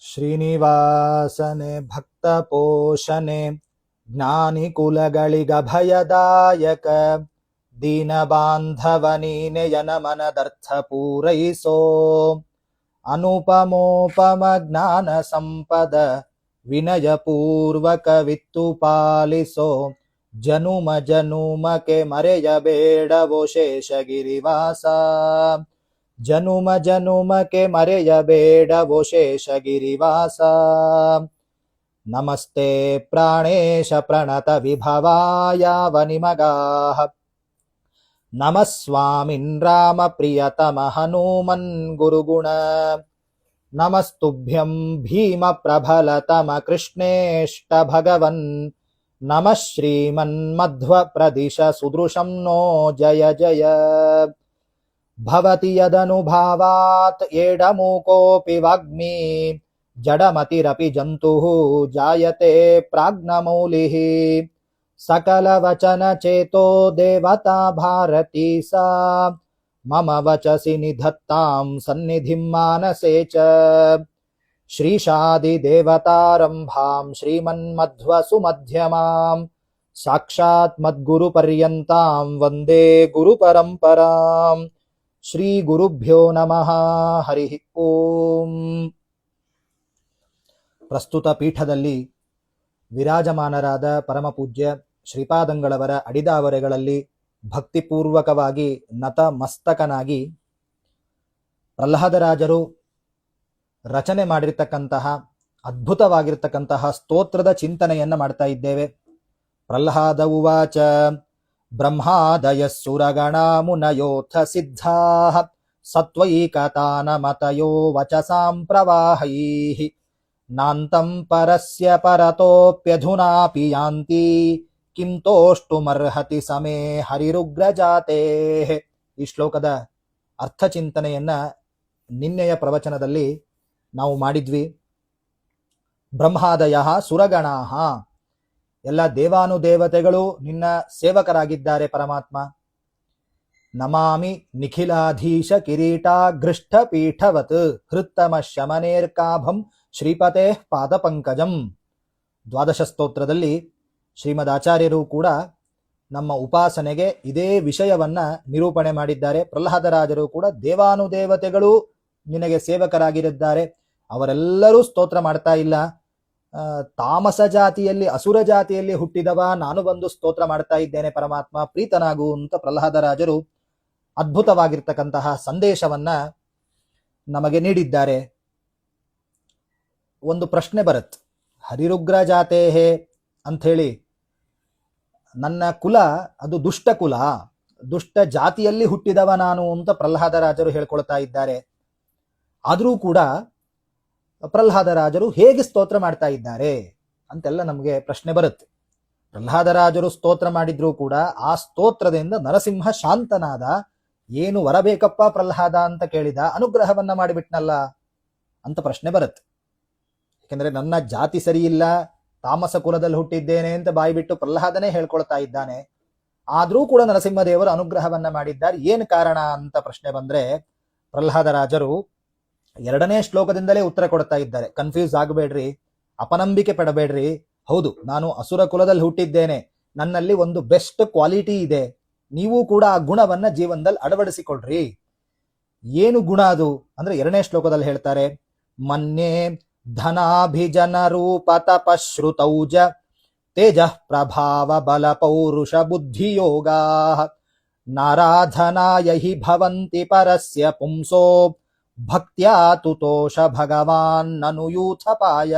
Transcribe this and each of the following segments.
ಶ್ರೀನಿವಾಸನೆ ಭಕ್ತ ಪೋಷನೆ ಜ್ಞಾನಿ ಕುಲಗಳಿಗಭಯದಾಯಕ ದೀನ ಬಾಂಧವ ನೀನೆಯನ ಮನದರ್ಥ ಪೂರೈಸೋ ಅನುಪಮೋಪಮ ಜ್ಞಾನ ಸಂಪದ ವಿನಯ ಪೂರ್ವಕ ವಿತ್ತು ಪಾಲಿಸೋ ಜನುಮ ಜನುಮಕ್ಕೆ ಮರೆಯಬೇಡವೋ ಶೇಷಗಿರಿವಾಸ ಜನುಮ ಜನುಮಕ್ಕೆ ಮರೆಯಬೇಡವೋ ಶೇಷಗಿರಿವಾಸ ನಮಸ್ತೆ ಪ್ರಾಣೇಶ ಪ್ರಣತ ವಿಭವಾಯಾವ ನಿಮಗಾಃ ನಮಃ ಸ್ವಾಮಿನ್ ರಾಮ ಪ್ರಿಯತಮ ಹನುಮನ್ ಗುರುಗುಣ ನಮಸ್ತುಭ್ಯಂ ಭೀಮ ಪ್ರಬಲತಮ ಕೃಷ್ಣೇಷ್ಟ ಭಗವನ್ ನಮಃ ಶ್ರೀಮನ್ ಮಧ್ವ ಪ್ರದಿಶ ಸುದೃಶಂ ನೋ ಜಯ ಜಯ ಭವತಿ ಯದನುಭಾವಾತ್ ಏಡಮೂಕೋಪಿ ವಾಗ್ಮಿ ಜಡಮತಿರಪಿ ಜಂತುಃ ಜಾಯತೆ ಪ್ರಾಜ್ಞಮೌಲಿಃ ಸಕಲ ವಚನ ಚೇತೋ ದೇವತಾ ಭಾರತೀ ಸಾ ಮಮ ವಚಸಿ ನಿಧತ್ತಾಂ ಸನ್ನಿಧಿಂ ಮಾನಸೇ ಚ ಶ್ರೀಶಾದಿ ದೇವತಾರಂಭಾಂ ಶ್ರೀಮನ್ಮಧ್ವ ಸುಮಧ್ಯಮಾಂ ಸಾಕ್ಷಾತ್ ಮದ್ಗುರು ಪರ್ಯಂತಾಂ ವಂದೇ ಗುರು ಪರಂಪರಾಂ ಶ್ರೀ ಗುರುಭ್ಯೋ ನಮಃ ಹರಿ ಓಂ. ಪ್ರಸ್ತುತ ಪೀಠದಲ್ಲಿ ವಿರಾಜಮಾನರಾದ ಪರಮಪೂಜ್ಯ ಶ್ರೀಪಾದಂಗಳವರ ಅಡಿದಾವರೆಗಳಲ್ಲಿ ಭಕ್ತಿಪೂರ್ವಕವಾಗಿ ನತಮಸ್ತಕನಾಗಿ ಪ್ರಹ್ಲಾದರಾಜರು ರಚನೆ ಮಾಡಿರ್ತಕ್ಕಂತಹ ಅದ್ಭುತವಾಗಿರ್ತಕ್ಕಂತಹ ಸ್ತೋತ್ರದ ಚಿಂತನೆಯನ್ನು ಮಾಡ್ತಾ ಇದ್ದೇವೆ. ಪ್ರಹ್ಲಾದ ಉವಾಚ ಬ್ರಹ್ಮಾದಯ ಸುರಗಣ ಮುನಯೋಥ ಸಿದ್ಧಾಃ ಸತ್ವೈಕತಾನ ಮತಯೋ ವಚಸಾಂ ಪ್ರವಾಹೈಃ ನಾಂತಂ ಪರಸ್ಯ ಪರತೋಪ್ಯಧುನಾಪಿ ಯಾಂತಿ ಕಿಂ ತೋಷ್ಟುಮರ್ಹತಿ ಸಮೇ ಹರಿರುಗ್ರಜಾತೇಃ. ಈ ಶ್ಲೋಕದ ಅರ್ಥಚಿಂತನೆಯನ್ನ ನಿನ್ನೆಯ ಪ್ರವಚನದಲ್ಲಿ ನಾವು ಮಾಡಿದ್ವಿ. ಬ್ರಹ್ಮಾದಯ ಸುರಗಣಾಃ, ಎಲ್ಲ ದೇವಾನುದೇವತೆಗಳು ನಿನ್ನ ಸೇವಕರಾಗಿದ್ದಾರೆ ಪರಮಾತ್ಮ. ನಮಾಮಿ ನಿಖಿಲಾಧೀಶ ಕಿರೀಟಾಗೃಷ್ಟ ಪೀಠವತ್ ಹೃತ್ತಮ ಶಮನೇರ್ಕಾಭಂ ಶ್ರೀಪತೆ ಪಾದಪಂಕಜಂ. ದ್ವಾದಶ ಸ್ತೋತ್ರದಲ್ಲಿ ಶ್ರೀಮದ್ ಆಚಾರ್ಯರು ಕೂಡ ನಮ್ಮ ಉಪಾಸನೆಗೆ ಇದೇ ವಿಷಯವನ್ನ ನಿರೂಪಣೆ ಮಾಡಿದ್ದಾರೆ. ಪ್ರಹ್ಲಾದರಾಜರು ಕೂಡ ದೇವಾನುದೇವತೆಗಳು ನಿನಗೆ ಸೇವಕರಾಗಿರಿದ್ದಾರೆ, ಅವರೆಲ್ಲರೂ ಸ್ತೋತ್ರ ಮಾಡ್ತಾ ಇಲ್ಲ. ತಾಮಸ ಜಾತಿಯಲ್ಲಿ ಅಸುರ ಜಾತಿಯಲ್ಲಿ ಹುಟ್ಟಿದವ ನಾನು ಬಂದು ಸ್ತೋತ್ರ ಮಾಡ್ತಾ ಇದ್ದೇನೆ ಪರಮಾತ್ಮ ಪ್ರೀತನಾಗು ಅಂತ ಪ್ರಹ್ಲಾದರಾಜರು ಅದ್ಭುತವಾಗಿರ್ತಕ್ಕಂತಹ ಸಂದೇಶವನ್ನ ನಮಗೆ ನೀಡಿದ್ದಾರೆ. ಒಂದು ಪ್ರಶ್ನೆ ಬರುತ್ತೆ, ಹರಿರುಗ್ರ ಜಾತೇಹೇ ಅಂಥೇಳಿ, ನನ್ನ ಕುಲ ಅದು ದುಷ್ಟ ಕುಲ, ದುಷ್ಟ ಜಾತಿಯಲ್ಲಿ ಹುಟ್ಟಿದವ ನಾನು ಅಂತ ಪ್ರಹ್ಲಾದರಾಜರು ಹೇಳ್ಕೊಳ್ತಾ ಇದ್ದಾರೆ. ಆದರೂ ಕೂಡ ಪ್ರಹ್ಲಾದರಾಜರು ಹೇಗೆ ಸ್ತೋತ್ರ ಮಾಡ್ತಾ ಇದ್ದಾರೆ ಅಂತೆಲ್ಲ ನಮಗೆ ಪ್ರಶ್ನೆ ಬರುತ್ತೆ. ಪ್ರಹ್ಲಾದರಾಜರು ಸ್ತೋತ್ರ ಮಾಡಿದ್ರೂ ಕೂಡ ಆ ಸ್ತೋತ್ರದಿಂದ ನರಸಿಂಹ ಶಾಂತನಾದ. ಏನು ವರಬೇಕಪ್ಪ ಪ್ರಹ್ಲಾದ ಅಂತ ಕೇಳಿದ, ಅನುಗ್ರಹವನ್ನ ಮಾಡಿಬಿಟ್ನಲ್ಲ ಅಂತ ಪ್ರಶ್ನೆ ಬರುತ್ತೆ. ಯಾಕೆಂದ್ರೆ ನನ್ನ ಜಾತಿ ಸರಿ ಇಲ್ಲ, ತಾಮಸ ಕುಲದಲ್ಲಿ ಹುಟ್ಟಿದ್ದೇನೆ ಅಂತ ಬಾಯ್ಬಿಟ್ಟು ಪ್ರಹ್ಲಾದನೇ ಹೇಳ್ಕೊಳ್ತಾ ಇದ್ದಾನೆ. ಆದ್ರೂ ಕೂಡ ನರಸಿಂಹದೇವರು ಅನುಗ್ರಹವನ್ನ ಮಾಡಿದ್ದಾರೆ. ಏನು ಕಾರಣ ಅಂತ ಪ್ರಶ್ನೆ ಬಂದ್ರೆ ಪ್ರಹ್ಲಾದರಾಜರು ಎರಡನೇ ಶ್ಲೋಕದಿಂದಲೇ ಉತ್ತರ ಕೊಡ್ತಾ ಇದ್ದಾರೆ. ಕನ್ಫ್ಯೂಸ್ ಆಗಬೇಡ್ರಿ, ಅಪನಂಬಿಕೆ ಪಡಬೇಡ್ರಿ. ಹೌದು, ನಾನು ಅಸುರ ಕುಲದಲ್ಲಿ ಹುಟ್ಟಿದ್ದೇನೆ, ನನ್ನಲ್ಲಿ ಒಂದು ಬೆಸ್ಟ್ ಕ್ವಾಲಿಟಿ ಇದೆ, ನೀವು ಕೂಡ ಆ ಗುಣವನ್ನ ಜೀವನದಲ್ಲಿ ಅಳವಡಿಸಿಕೊಳ್ರಿ. ಏನು ಗುಣ ಅದು ಅಂದ್ರೆ ಎರಡನೇ ಶ್ಲೋಕದಲ್ಲಿ ಹೇಳ್ತಾರೆ, ಮನ್ಯೇ ಧನಾಭಿಜನ ರೂಪ ತಪಶ್ರುತೌಜ ತೇಜ ಪ್ರಭಾವ ಬಲ ಪೌರುಷ ಬುದ್ಧಿಯೋಗಾ ನಾರಾಧನಾಯ ಹಿ ಭವಂತಿ ಪರಸ್ಯ ಪುಂಸೋ ಭಕ್ತ್ಯಾ ತುತೋಷ ಭಗವಾನ್ ನನುಯೂಥಪಾಯ.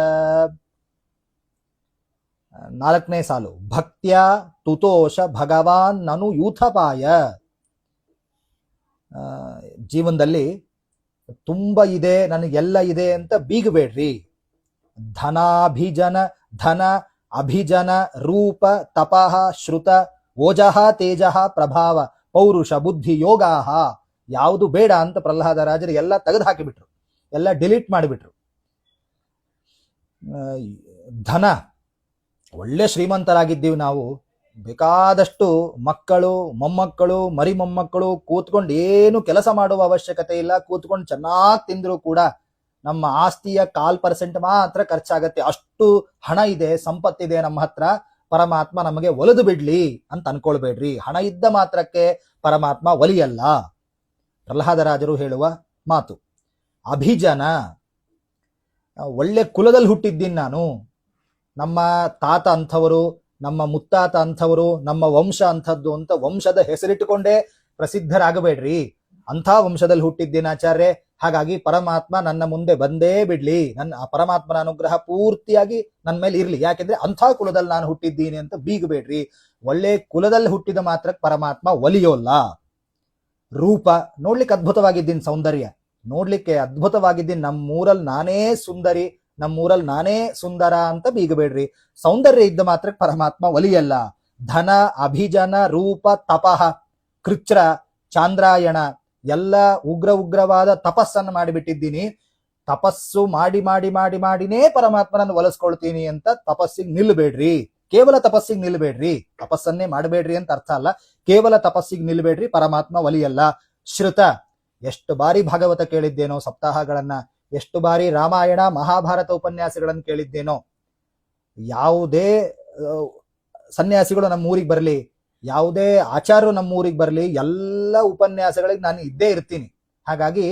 ನಾಲ್ಕನೇ ಸಾಲು, ಭಕ್ತ್ಯಾ ತುತೋಷ ಭಗವಾನ್ ನನುಯೂಥಪಾಯ. ಜೀವನದಲ್ಲಿ ತುಂಬ ಇದೆ, ನನಗೆಲ್ಲ ಇದೆ ಅಂತ ಬೀಗಬೇಡ್ರಿ. ಧನಾಭಿಜನ, ಧನ ಅಭಿಜನ ರೂಪ ತಪಃ ಶ್ರುತ ಓಜಃ ತೇಜಃ ಪ್ರಭಾವ ಪೌರುಷ ಬುದ್ಧಿ ಯೋಗಾಹ, ಯಾವುದು ಬೇಡ ಅಂತ ಪ್ರಹ್ಲಾದರಾಜರು ಎಲ್ಲ ತೆಗೆದು ಹಾಕಿಬಿಟ್ರು, ಎಲ್ಲ ಡಿಲೀಟ್ ಮಾಡಿಬಿಟ್ರು. ಧನ, ಒಳ್ಳೆ ಶ್ರೀಮಂತರಾಗಿದ್ದೀವಿ ನಾವು, ಬೇಕಾದಷ್ಟು ಮಕ್ಕಳು ಮೊಮ್ಮಕ್ಕಳು ಮರಿ ಮೊಮ್ಮಕ್ಕಳು ಕೂತ್ಕೊಂಡು ಏನು ಕೆಲಸ ಮಾಡುವ ಅವಶ್ಯಕತೆ ಇಲ್ಲ, ಕೂತ್ಕೊಂಡು ಚೆನ್ನಾಗಿ ತಿಂದ್ರು ಕೂಡ ನಮ್ಮ ಆಸ್ತಿಯ 1% ಮಾತ್ರ ಖರ್ಚಾಗತ್ತೆ, ಅಷ್ಟು ಹಣ ಇದೆ, ಸಂಪತ್ತಿದೆ ನಮ್ಮ ಹತ್ರ, ಪರಮಾತ್ಮ ನಮಗೆ ಒಲಿದು ಬಿಡ್ಲಿ ಅಂತ ಅನ್ಕೊಳ್ಬೇಡ್ರಿ. ಹಣ ಇದ್ದ ಮಾತ್ರಕ್ಕೆ ಪರಮಾತ್ಮ ಒಲಿಯಲ್ಲ. ಪ್ರಹ್ಲಾದರಾಜರು ಹೇಳುವ ಮಾತು. ಅಭಿಜನ, ಒಳ್ಳೆ ಕುಲದಲ್ಲಿ ಹುಟ್ಟಿದ್ದೀನಿ ನಾನು, ನಮ್ಮ ತಾತ ಅಂಥವರು, ನಮ್ಮ ಮುತ್ತಾತ ಅಂಥವರು, ನಮ್ಮ ವಂಶ ಅಂಥದ್ದು ಅಂತ ವಂಶದ ಹೆಸರಿಟ್ಟುಕೊಂಡೇ ಪ್ರಸಿದ್ಧರಾಗಬೇಡ್ರಿ. ಅಂಥ ವಂಶದಲ್ಲಿ ಹುಟ್ಟಿದ್ದೀನಿ ಆಚಾರ್ಯ, ಹಾಗಾಗಿ ಪರಮಾತ್ಮ ನನ್ನ ಮುಂದೆ ಬಂದೇ ಬಿಡ್ಲಿ, ನನ್ನ ಪರಮಾತ್ಮನ ಅನುಗ್ರಹ ಪೂರ್ತಿಯಾಗಿ ನನ್ನ ಮೇಲೆ ಇರ್ಲಿ, ಯಾಕೆಂದ್ರೆ ಅಂಥ ಕುಲದಲ್ಲಿ ನಾನು ಹುಟ್ಟಿದ್ದೀನಿ ಅಂತ ಬೀಗಬೇಡ್ರಿ. ಒಳ್ಳೆ ಕುಲದಲ್ಲಿ ಹುಟ್ಟಿದ ಮಾತ್ರ ಪರಮಾತ್ಮ ಒಲಿಯೋಲ್ಲ. ರೂಪ, ನೋಡ್ಲಿಕ್ಕೆ ಅದ್ಭುತವಾಗಿದ್ದೀನಿ, ಸೌಂದರ್ಯ ನೋಡ್ಲಿಕ್ಕೆ ಅದ್ಭುತವಾಗಿದ್ದೀನಿ, ನಮ್ಮೂರಲ್ಲಿ ನಾನೇ ಸುಂದರಿ, ನಮ್ಮೂರಲ್ಲಿ ನಾನೇ ಸುಂದರ ಅಂತ ಬೀಗಬೇಡ್ರಿ. ಸೌಂದರ್ಯ ಇದ್ದ ಮಾತ್ರ ಪರಮಾತ್ಮ ಒಲಿಯಲ್ಲ. ಧನ, ಅಭಿಜನ, ರೂಪ, ತಪಃ, ಕೃಚ್ರ, ಚಾಂದ್ರಾಯಣ ಎಲ್ಲ ಉಗ್ರವಾದ ತಪಸ್ಸನ್ನು ಮಾಡಿಬಿಟ್ಟಿದ್ದೀನಿ. ತಪಸ್ಸು ಮಾಡಿ ಮಾಡಿ ಮಾಡಿ ಮಾಡಿನೇ ಪರಮಾತ್ಮನನ್ನು ಒಲಿಸ್ಕೊಳ್ತೀನಿ ಅಂತ ತಪಸ್ಸಿಗೆ ನಿಲ್ಬೇಡ್ರಿ. ಕೇವಲ ತಪಸ್ಸಿಗೆ ನಿಲ್ಬೇಡ್ರಿ, ತಪಸ್ಸನ್ನೇ ಮಾಡಬೇಡ್ರಿ ಅಂತ ಅರ್ಥ ಅಲ್ಲ, ಕೇವಲ ತಪಸ್ಸಿಗೆ ನಿಲ್ಬೇಡ್ರಿ, ಪರಮಾತ್ಮ ಒಲಿಯಲ್ಲ. ಶ್ರುತ, ಎಷ್ಟು ಬಾರಿ ಭಾಗವತ ಕೇಳಿದ್ದೇನೋ ಸಪ್ತಾಹಗಳನ್ನ, ಎಷ್ಟು ಬಾರಿ ರಾಮಾಯಣ ಮಹಾಭಾರತ ಉಪನ್ಯಾಸಗಳನ್ನು ಕೇಳಿದ್ದೇನೋ. ಯಾವುದೇ ಸನ್ಯಾಸಿಗಳು ನಮ್ಮ ಊರಿಗೆ ಬರಲಿ, ಯಾವುದೇ ಆಚಾರ್ಯರು ನಮ್ಮ ಊರಿಗೆ ಬರಲಿ, ಎಲ್ಲ ಉಪನ್ಯಾಸಗಳಿಗೆ ನಾನು ಇದ್ದೇ ಇರ್ತೀನಿ. ಹಾಗಾಗಿ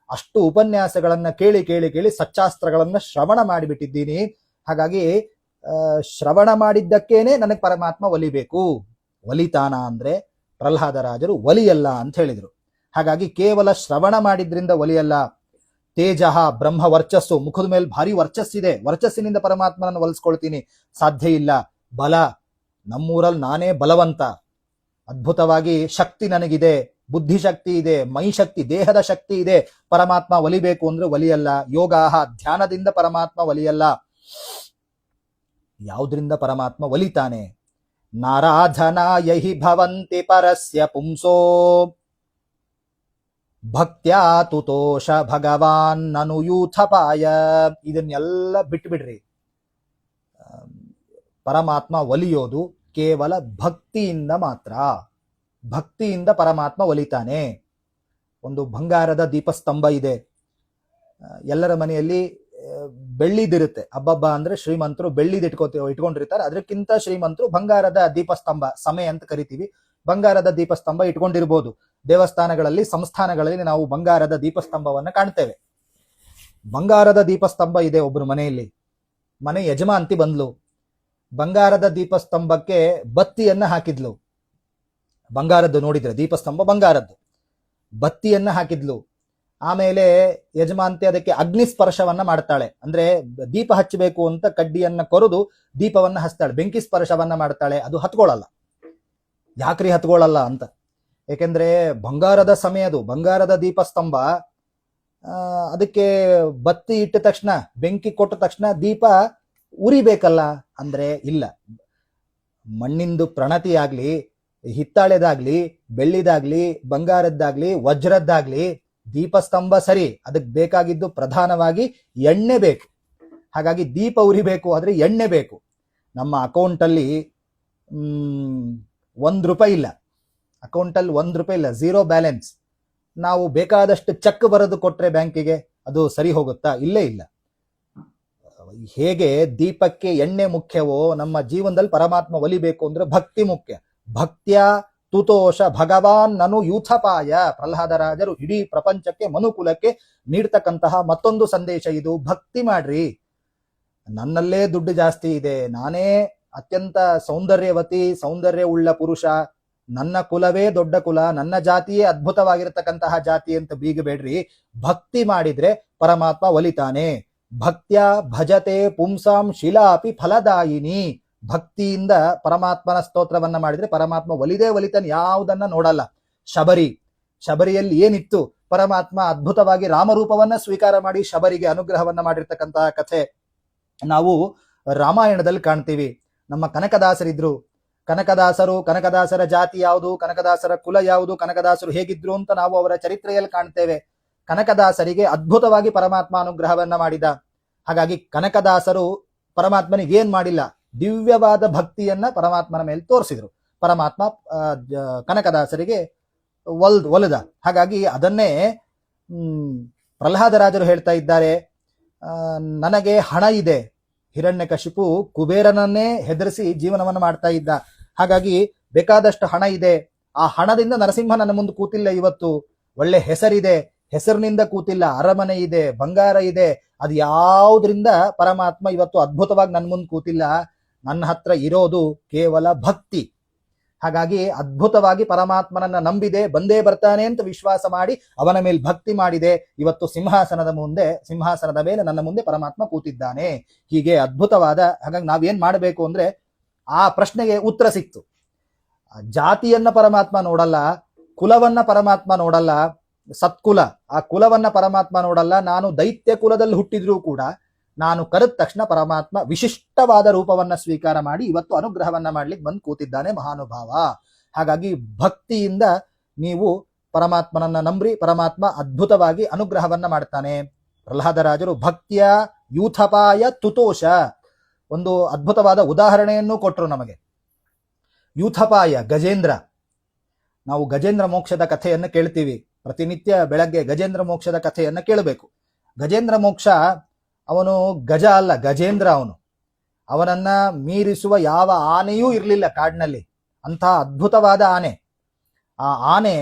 ಅಷ್ಟು ಉಪನ್ಯಾಸಗಳನ್ನ ಕೇಳಿ ಕೇಳಿ ಕೇಳಿ ಸಚ್ಚಾಸ್ತ್ರಗಳನ್ನ ಶ್ರವಣ ಮಾಡಿಬಿಟ್ಟಿದ್ದೀನಿ. ಹಾಗಾಗಿ ಶ್ರವಣ ಮಾಡಿದ್ದಕ್ಕೇನೆ ನನಗೆ ಪರಮಾತ್ಮ ಒಲಿಬೇಕು. ಒಲಿತಾನ ಅಂದ್ರೆ ಪ್ರಹ್ಲಾದರಾಜರು ಒಲಿಯಲ್ಲ ಅಂತ ಹೇಳಿದ್ರು. ಹಾಗಾಗಿ ಕೇವಲ ಶ್ರವಣ ಮಾಡಿದ್ರಿಂದ ಒಲಿಯಲ್ಲ. ತೇಜಃ, ಬ್ರಹ್ಮ ವರ್ಚಸ್ಸು, ಮುಖದ ಮೇಲೆ ಭಾರಿ ವರ್ಚಸ್ಸಿದೆ, ವರ್ಚಸ್ಸಿನಿಂದ ಪರಮಾತ್ಮನನ್ನು ಒಲಿಸ್ಕೊಳ್ತೀನಿ, ಸಾಧ್ಯ ಇಲ್ಲ. ಬಲ, ನಮ್ಮೂರಲ್ಲಿ ನಾನೇ ಬಲವಂತ, ಅದ್ಭುತವಾಗಿ ಶಕ್ತಿ ನನಗಿದೆ, ಬುದ್ಧಿಶಕ್ತಿ ಇದೆ, ಮೈ ಶಕ್ತಿ, ದೇಹದ ಶಕ್ತಿ ಇದೆ, ಪರಮಾತ್ಮ ಒಲಿಬೇಕು ಅಂದ್ರೆ ಒಲಿಯಲ್ಲ. ಯೋಗಾಹ, ಧ್ಯಾನದಿಂದ ಪರಮಾತ್ಮ ಒಲಿಯಲ್ಲ. ಯಾವುದರಿಂದ ಪರಮಾತ್ಮ ಒಲಿತಾನೆ? ನಾರಾಧನಾಯಹಿ ಭವಂತಿ ಪರಸ್ಯ ಪುಂಸೋ ಭಕ್ತ್ಯಾ ತುತೋಷ ಭಗವಾನ್ ನನು ಯೂಥಪಾಯ. ಇದನ್ನೆಲ್ಲ ಬಿಟ್ಬಿಡ್ರಿ. ಪರಮಾತ್ಮ ಒಲಿಯೋದು ಕೇವಲ ಭಕ್ತಿಯಿಂದ ಮಾತ್ರ. ಭಕ್ತಿಯಿಂದ ಪರಮಾತ್ಮ ಒಲಿತಾನೆ. ಒಂದು ಬಂಗಾರದ ದೀಪಸ್ತಂಭ ಇದೆ, ಎಲ್ಲರ ಮನೆಯಲ್ಲಿ ಬೆಳ್ಳಿದಿರುತ್ತೆ. ಹಬ್ಬಬ್ಬ ಅಂದ್ರೆ ಶ್ರೀಮಂತರು ಬೆಳ್ಳಿದ್ ಇಟ್ಕೊಂಡಿರ್ತಾರೆ, ಅದಕ್ಕಿಂತ ಶ್ರೀಮಂತರು ಬಂಗಾರದ ದೀಪಸ್ತಂಭ, ಸಮಯ ಅಂತ ಕರಿತೀವಿ, ಬಂಗಾರದ ದೀಪಸ್ತಂಭ ಇಟ್ಕೊಂಡಿರ್ಬೋದು. ದೇವಸ್ಥಾನಗಳಲ್ಲಿ, ಸಂಸ್ಥಾನಗಳಲ್ಲಿ ನಾವು ಬಂಗಾರದ ದೀಪಸ್ತಂಭವನ್ನ ಕಾಣ್ತೇವೆ. ಬಂಗಾರದ ದೀಪಸ್ತಂಭ ಇದೆ ಒಬ್ರು ಮನೆಯಲ್ಲಿ. ಮನೆ ಯಜಮಾಂತಿ ಬಂದ್ಲು, ಬಂಗಾರದ ದೀಪಸ್ತಂಭಕ್ಕೆ ಬತ್ತಿಯನ್ನ ಹಾಕಿದ್ಲು. ಬಂಗಾರದ್ದು ನೋಡಿದ್ರೆ ದೀಪಸ್ತಂಭ ಬಂಗಾರದ್ದು, ಬತ್ತಿಯನ್ನ ಹಾಕಿದ್ಲು. ಆಮೇಲೆ ಯಜಮಾಂತಿ ಅದಕ್ಕೆ ಅಗ್ನಿ ಸ್ಪರ್ಶವನ್ನ ಮಾಡ್ತಾಳೆ, ಅಂದ್ರೆ ದೀಪ ಹಚ್ಚಬೇಕು ಅಂತ ಕಡ್ಡಿಯನ್ನ ಕೊರೆದು ದೀಪವನ್ನ ಹಚ್ತಾಳೆ, ಬೆಂಕಿ ಸ್ಪರ್ಶವನ್ನ ಮಾಡ್ತಾಳೆ. ಅದು ಹತ್ಕೊಳ್ಳಲ್ಲ. ಯಾಕ್ರಿ ಹತ್ಕೊಳ್ಳಲ್ಲ ಅಂತ? ಯಾಕೆಂದ್ರೆ ಬಂಗಾರದ ಸಮಯದು, ಬಂಗಾರದ ದೀಪಸ್ತಂಭ, ಅದಕ್ಕೆ ಬತ್ತಿ ಇಟ್ಟ ತಕ್ಷಣ, ಬೆಂಕಿ ಕೊಟ್ಟ ತಕ್ಷಣ ದೀಪ ಉರಿಬೇಕಲ್ಲ. ಅಂದ್ರೆ ಇಲ್ಲ, ಮಣ್ಣಿಂದು ಪ್ರಣತಿ ಆಗ್ಲಿ, ಹಿತ್ತಾಳೆದಾಗ್ಲಿ, ಬೆಳ್ಳಿದಾಗ್ಲಿ, ಬಂಗಾರದ್ದಾಗ್ಲಿ, ವಜ್ರದ್ದಾಗ್ಲಿ, ದೀಪಸ್ತಂಭ ಸರಿ, ಅದಕ್ಕೆ ಬೇಕಾಗಿದ್ದು ಪ್ರಧಾನವಾಗಿ ಎಣ್ಣೆ ಬೇಕು. ಹಾಗಾಗಿ ದೀಪ ಉರಿಬೇಕು ಆದ್ರೆ ಎಣ್ಣೆ ಬೇಕು. ನಮ್ಮ ಅಕೌಂಟಲ್ಲಿ ₹1 ಇಲ್ಲ, ಅಕೌಂಟಲ್ಲಿ ₹1 ಇಲ್ಲ, ಝೀರೋ ಬ್ಯಾಲೆನ್ಸ್. ನಾವು ಬೇಕಾದಷ್ಟು ಚೆಕ್ ಬರೆದು ಕೊಟ್ರೆ ಬ್ಯಾಂಕಿಗೆ ಅದು ಸರಿ ಹೋಗುತ್ತಾ? ಇಲ್ಲೇ ಇಲ್ಲ. ಹೇಗೆ ದೀಪಕ್ಕೆ ಎಣ್ಣೆ ಮುಖ್ಯವೋ, ನಮ್ಮ ಜೀವನದಲ್ಲಿ ಪರಮಾತ್ಮ ಒಲಿಬೇಕು ಅಂದ್ರೆ ಭಕ್ತಿ ಮುಖ್ಯ. ಭಕ್ತ್ಯ ತುತೋಷ ಭಗವಾನ್ ನನು ಯೂಥಪಾಯ. ಪ್ರಹ್ಲಾದರಾಜರು ಇಡೀ ಪ್ರಪಂಚಕ್ಕೆ, ಮನುಕುಲಕ್ಕೆ ನೀಡ್ತಕ್ಕಂತಹ ಮತ್ತೊಂದು ಸಂದೇಶ ಇದು. ಭಕ್ತಿ ಮಾಡ್ರಿ. ನನ್ನಲ್ಲೇ ದುಡ್ಡು ಜಾಸ್ತಿ ಇದೆ, ನಾನೇ ಅತ್ಯಂತ ಸೌಂದರ್ಯವತಿ, ಸೌಂದರ್ಯ ಉಳ್ಳ ಪುರುಷ, ನನ್ನ ಕುಲವೇ ದೊಡ್ಡ ಕುಲ, ನನ್ನ ಜಾತಿಯೇ ಅದ್ಭುತವಾಗಿರತಕ್ಕಂತಹ ಜಾತಿ ಅಂತ ಬೀಗಬೇಡ್ರಿ. ಭಕ್ತಿ ಮಾಡಿದ್ರೆ ಪರಮಾತ್ಮ ಒಲಿತಾನೆ. ಭಕ್ತ್ಯ ಭಜತೆ ಪುಂಸಾಂ ಶಿಲಾಪಿ ಫಲದಾಯಿನಿ. ಭಕ್ತಿಯಿಂದ ಪರಮಾತ್ಮನ ಸ್ತೋತ್ರವನ್ನ ಮಾಡಿದ್ರೆ ಪರಮಾತ್ಮ ಒಲಿದೇ ಒಲಿತಾನೆ, ಯಾವುದನ್ನ ನೋಡಲ್ಲ. ಶಬರಿಯಲ್ಲಿ ಏನಿತ್ತು? ಪರಮಾತ್ಮ ಅದ್ಭುತವಾಗಿ ರಾಮರೂಪವನ್ನ ಸ್ವೀಕಾರ ಮಾಡಿ ಶಬರಿಗೆ ಅನುಗ್ರಹವನ್ನ ಮಾಡಿರ್ತಕ್ಕಂತಹ ಕಥೆ ನಾವು ರಾಮಾಯಣದಲ್ಲಿ ಕಾಣ್ತೀವಿ. ನಮ್ಮ ಕನಕದಾಸರಿದ್ರು, ಕನಕದಾಸರ ಜಾತಿ ಯಾವುದು, ಕನಕದಾಸರ ಕುಲ ಯಾವುದು, ಕನಕದಾಸರು ಹೇಗಿದ್ರು ಅಂತ ನಾವು ಅವರ ಚರಿತ್ರೆಯಲ್ಲಿ ಕಾಣ್ತೇವೆ. ಕನಕದಾಸರಿಗೆ ಅದ್ಭುತವಾಗಿ ಪರಮಾತ್ಮ ಅನುಗ್ರಹವನ್ನ ಮಾಡಿದ. ಹಾಗಾಗಿ ಕನಕದಾಸರು ಪರಮಾತ್ಮನಿಗೆ ಏನ್ ಮಾಡಿಲ್ಲ, ದಿವ್ಯವಾದ ಭಕ್ತಿಯನ್ನ ಪರಮಾತ್ಮನ ಮೇಲೆ ತೋರಿಸಿದ್ರು. ಪರಮಾತ್ಮ ಕನಕದಾಸರಿಗೆ ಒಲಿದ. ಹಾಗಾಗಿ ಅದನ್ನೇ ಪ್ರಹ್ಲಾದರಾಜರು ಹೇಳ್ತಾ ಇದ್ದಾರೆ, ನನಗೆ ಹಣ ಇದೆ. ಹಿರಣ್ಯಕಶಿಪು ಕುಬೇರನನ್ನೇ ಹೆದರಿಸಿ ಜೀವನವನ್ನು ಮಾಡ್ತಾ ಇದ್ದ. ಹಾಗಾಗಿ ಬೇಕಾದಷ್ಟು ಹಣ ಇದೆ. ಆ ಹಣದಿಂದ ನರಸಿಂಹ ನನ್ನ ಮುಂದೆ ಕೂತಿಲ್ಲ. ಇವತ್ತು ಒಳ್ಳೆ ಹೆಸರಿದೆ, ಹೆಸರಿನಿಂದ ಕೂತಿಲ್ಲ. ಅರಮನೆ ಇದೆ, ಬಂಗಾರ ಇದೆ. ಅದು ಯಾವುದರಿಂದ ಪರಮಾತ್ಮ ಇವತ್ತು ಅದ್ಭುತವಾಗಿ ನನ್ನ ಮುಂದೆ ಕೂತಿಲ್ಲ. ನನ್ನ ಹತ್ರ ಇರೋದು ಕೇವಲ ಭಕ್ತಿ. ಹಾಗಾಗಿ ಅದ್ಭುತವಾಗಿ ಪರಮಾತ್ಮನನ್ನ ನಂಬಿದೆ, ಬಂದೇ ಬರ್ತಾನೆ ಅಂತ ವಿಶ್ವಾಸ ಮಾಡಿ ಅವನ ಮೇಲೆ ಭಕ್ತಿ ಮಾಡಿದೆ. ಇವತ್ತು ಸಿಂಹಾಸನದ ಮೇಲೆ ನನ್ನ ಮುಂದೆ ಪರಮಾತ್ಮ ಕೂತಿದ್ದಾನೆ. ಹೀಗೆ ಅದ್ಭುತವಾದ. ಹಾಗಾಗಿ ನಾವೇನ್ ಮಾಡಬೇಕು ಅಂದ್ರೆ, ಆ ಪ್ರಶ್ನೆಗೆ ಉತ್ತರ ಸಿಕ್ತು. ಜಾತಿಯನ್ನ ಪರಮಾತ್ಮ ನೋಡಲ್ಲ, ಕುಲವನ್ನ ಪರಮಾತ್ಮ ನೋಡಲ್ಲ, ಸತ್ಕುಲ ಆ ಕುಲವನ್ನ ಪರಮಾತ್ಮ ನೋಡಲ್ಲ. ನಾನು ದೈತ್ಯ ಕುಲದಲ್ಲಿ ಹುಟ್ಟಿದ್ರೂ ಕೂಡ ನಾನು ಕರೆದ ತಕ್ಷಣ ಪರಮಾತ್ಮ ವಿಶಿಷ್ಟವಾದ ರೂಪವನ್ನ ಸ್ವೀಕಾರ ಮಾಡಿ ಇವತ್ತು ಅನುಗ್ರಹವನ್ನ ಮಾಡ್ಲಿಕ್ಕೆ ಬಂದು ಕೂತಿದ್ದಾನೆ ಮಹಾನುಭಾವ. ಹಾಗಾಗಿ ಭಕ್ತಿಯಿಂದ ನೀವು ಪರಮಾತ್ಮನನ್ನ ನಂಬ್ರಿ, ಪರಮಾತ್ಮ ಅದ್ಭುತವಾಗಿ ಅನುಗ್ರಹವನ್ನ ಮಾಡ್ತಾನೆ. ಪ್ರಹ್ಲಾದರಾಜರು ಭಕ್ತಿಯ ಯೂಥಪಾಯ ತುತೋಷ ಒಂದು ಅದ್ಭುತವಾದ ಉದಾಹರಣೆಯನ್ನು ಕೊಟ್ಟರು ನಮಗೆ. ಯೂಥಪಾಯ ಗಜೇಂದ್ರ. ನಾವು ಗಜೇಂದ್ರ ಮೋಕ್ಷದ ಕಥೆಯನ್ನು ಕೇಳ್ತೀವಿ. ಪ್ರತಿನಿತ್ಯ ಬೆಳಗ್ಗೆ ಗಜೇಂದ್ರ ಮೋಕ್ಷದ ಕಥೆಯನ್ನು ಕೇಳಬೇಕು. ಗಜೇಂದ್ರ ಮೋಕ್ಷ ಅವನು ಗಜ ಅಲ್ಲ, ಗಜೇಂದ್ರ. ಅವನನ್ನ ಮೀರಿಸುವ ಯಾವ ಆನೆಯೂ ಇರಲಿಲ್ಲ ಕಾಡಿನಲ್ಲಿ. ಅಂತಹ ಅದ್ಭುತವಾದ ಆನೆ. ಆ ಆನೆ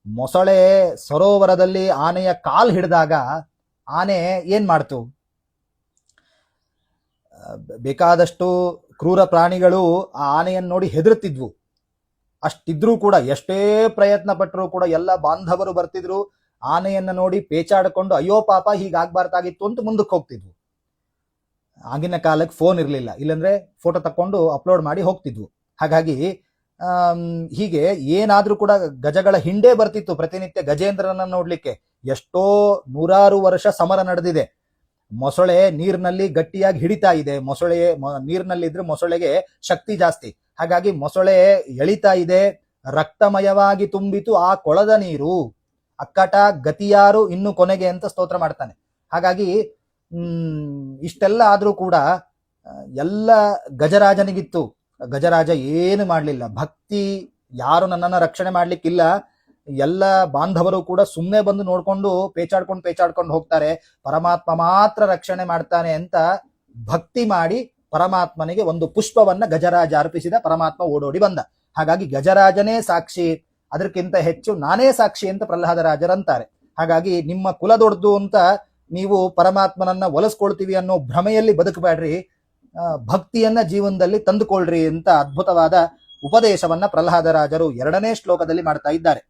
ಮೊಸಳೆ ಸರೋವರದಲ್ಲಿ ಆನೆಯ ಕಾಲ್ ಹಿಡಿದಾಗ ಆನೆ ಏನ್ ಮಾಡ್ತು? ಬೇಕಾದಷ್ಟು ಕ್ರೂರ ಪ್ರಾಣಿಗಳು ಆ ಆನೆಯನ್ನು ನೋಡಿ ಹೆದರ್ತಿದ್ವು. ಅಷ್ಟಿದ್ರೂ ಕೂಡ, ಎಷ್ಟೇ ಪ್ರಯತ್ನ ಪಟ್ಟರೂ ಕೂಡ ಎಲ್ಲ ಬಾಂಧವರು ಬರ್ತಿದ್ರು. ಆನೆಯನ್ನ ನೋಡಿ ಪೇಚಾಡಿಕೊಂಡು ಅಯ್ಯೋ ಪಾಪ ಹೀಗಾಗ್ಬಾರ್ದಾಗಿತ್ತು ಅಂತ ಮುಂದಕ್ಕೆ ಹೋಗ್ತಿದ್ವು. ಆಗಿನ ಕಾಲಕ್ಕೆ ಫೋನ್ ಇರಲಿಲ್ಲ, ಇಲ್ಲಂದ್ರೆ ಫೋಟೋ ತಕ್ಕೊಂಡು ಅಪ್ಲೋಡ್ ಮಾಡಿ ಹೋಗ್ತಿದ್ವು. ಹಾಗಾಗಿ ಹೀಗೆ ಏನಾದ್ರೂ ಕೂಡ ಗಜಗಳ ಹಿಂಡೆ ಬರ್ತಿತ್ತು ಪ್ರತಿನಿತ್ಯ ಗಜೇಂದ್ರನ ನೋಡ್ಲಿಕ್ಕೆ. ಎಷ್ಟೋ 100 ವರ್ಷ ಸಮರ ನಡೆದಿದೆ. ಮೊಸಳೆ ನೀರಿನಲ್ಲಿ ಗಟ್ಟಿಯಾಗಿ ಹಿಡಿತಾ ಇದೆ. ನೀರಿನಲ್ಲಿದ್ರೆ ಮೊಸಳೆಗೆ ಶಕ್ತಿ ಜಾಸ್ತಿ. ಹಾಗಾಗಿ ಮೊಸಳೆ ಎಳಿತಾ ಇದೆ. ರಕ್ತಮಯವಾಗಿ ತುಂಬಿತು ಆ ಕೊಳದ ನೀರು. ಅಕ್ಕಟ ಗತಿಯಾರು ಇನ್ನು ಕೊನೆಗೆ ಅಂತ ಸ್ತೋತ್ರ ಮಾಡ್ತಾನೆ. ಹಾಗಾಗಿ ಇಷ್ಟೆಲ್ಲ ಆದ್ರೂ ಕೂಡ ಎಲ್ಲ ಗಜರಾಜನಿಗಿತ್ತು. ಗಜರಾಜ ಏನು ಮಾಡ್ಲಿಲ್ಲ. ಭಕ್ತಿ, ಯಾರು ನನ್ನನ್ನ ರಕ್ಷಣೆ ಮಾಡ್ಲಿಕ್ಕಿಲ್ಲ, ಎಲ್ಲ ಬಾಂಧವರು ಕೂಡ ಸುಮ್ಮನೆ ಬಂದು ನೋಡ್ಕೊಂಡು ಪೇಚಾಡ್ಕೊಂಡು ಹೋಗ್ತಾರೆ, ಪರಮಾತ್ಮ ಮಾತ್ರ ರಕ್ಷಣೆ ಮಾಡ್ತಾನೆ ಅಂತ ಭಕ್ತಿ ಮಾಡಿ ಪರಮಾತ್ಮನಿಗೆ ಒಂದು ಪುಷ್ಪವನ್ನ ಗಜರಾಜ ಅರ್ಪಿಸಿದ. ಪರಮಾತ್ಮ ಓಡೋಡಿ ಬಂದ. ಹಾಗಾಗಿ ಗಜರಾಜನೇ ಸಾಕ್ಷಿ, ಅದಕ್ಕಿಂತ ಹೆಚ್ಚು ನಾನೇ ಸಾಕ್ಷಿ ಅಂತ ಪ್ರಹ್ಲಾದರಾಜರಂತಾರೆ. ಹಾಗಾಗಿ ನಿಮ್ಮ ಕುಲ ದೊಡ್ಡದು ಅಂತ ನೀವು ಪರಮಾತ್ಮನನ್ನ ಒಲಿಸ್ಕೊಳ್ತೀವಿ ಅನ್ನೋ ಭ್ರಮೆಯಲ್ಲಿ ಬದುಕಬೇಡ್ರಿ, ಭಕ್ತಿಯನ್ನ ಜೀವನದಲ್ಲಿ ತಂದುಕೊಳ್ರಿ ಅಂತ ಅದ್ಭುತವಾದ ಉಪದೇಶವನ್ನ ಪ್ರಹ್ಲಾದರಾಜರು 2ನೇ ಶ್ಲೋಕದಲ್ಲಿ ಮಾಡ್ತಾ ಇದ್ದಾರೆ.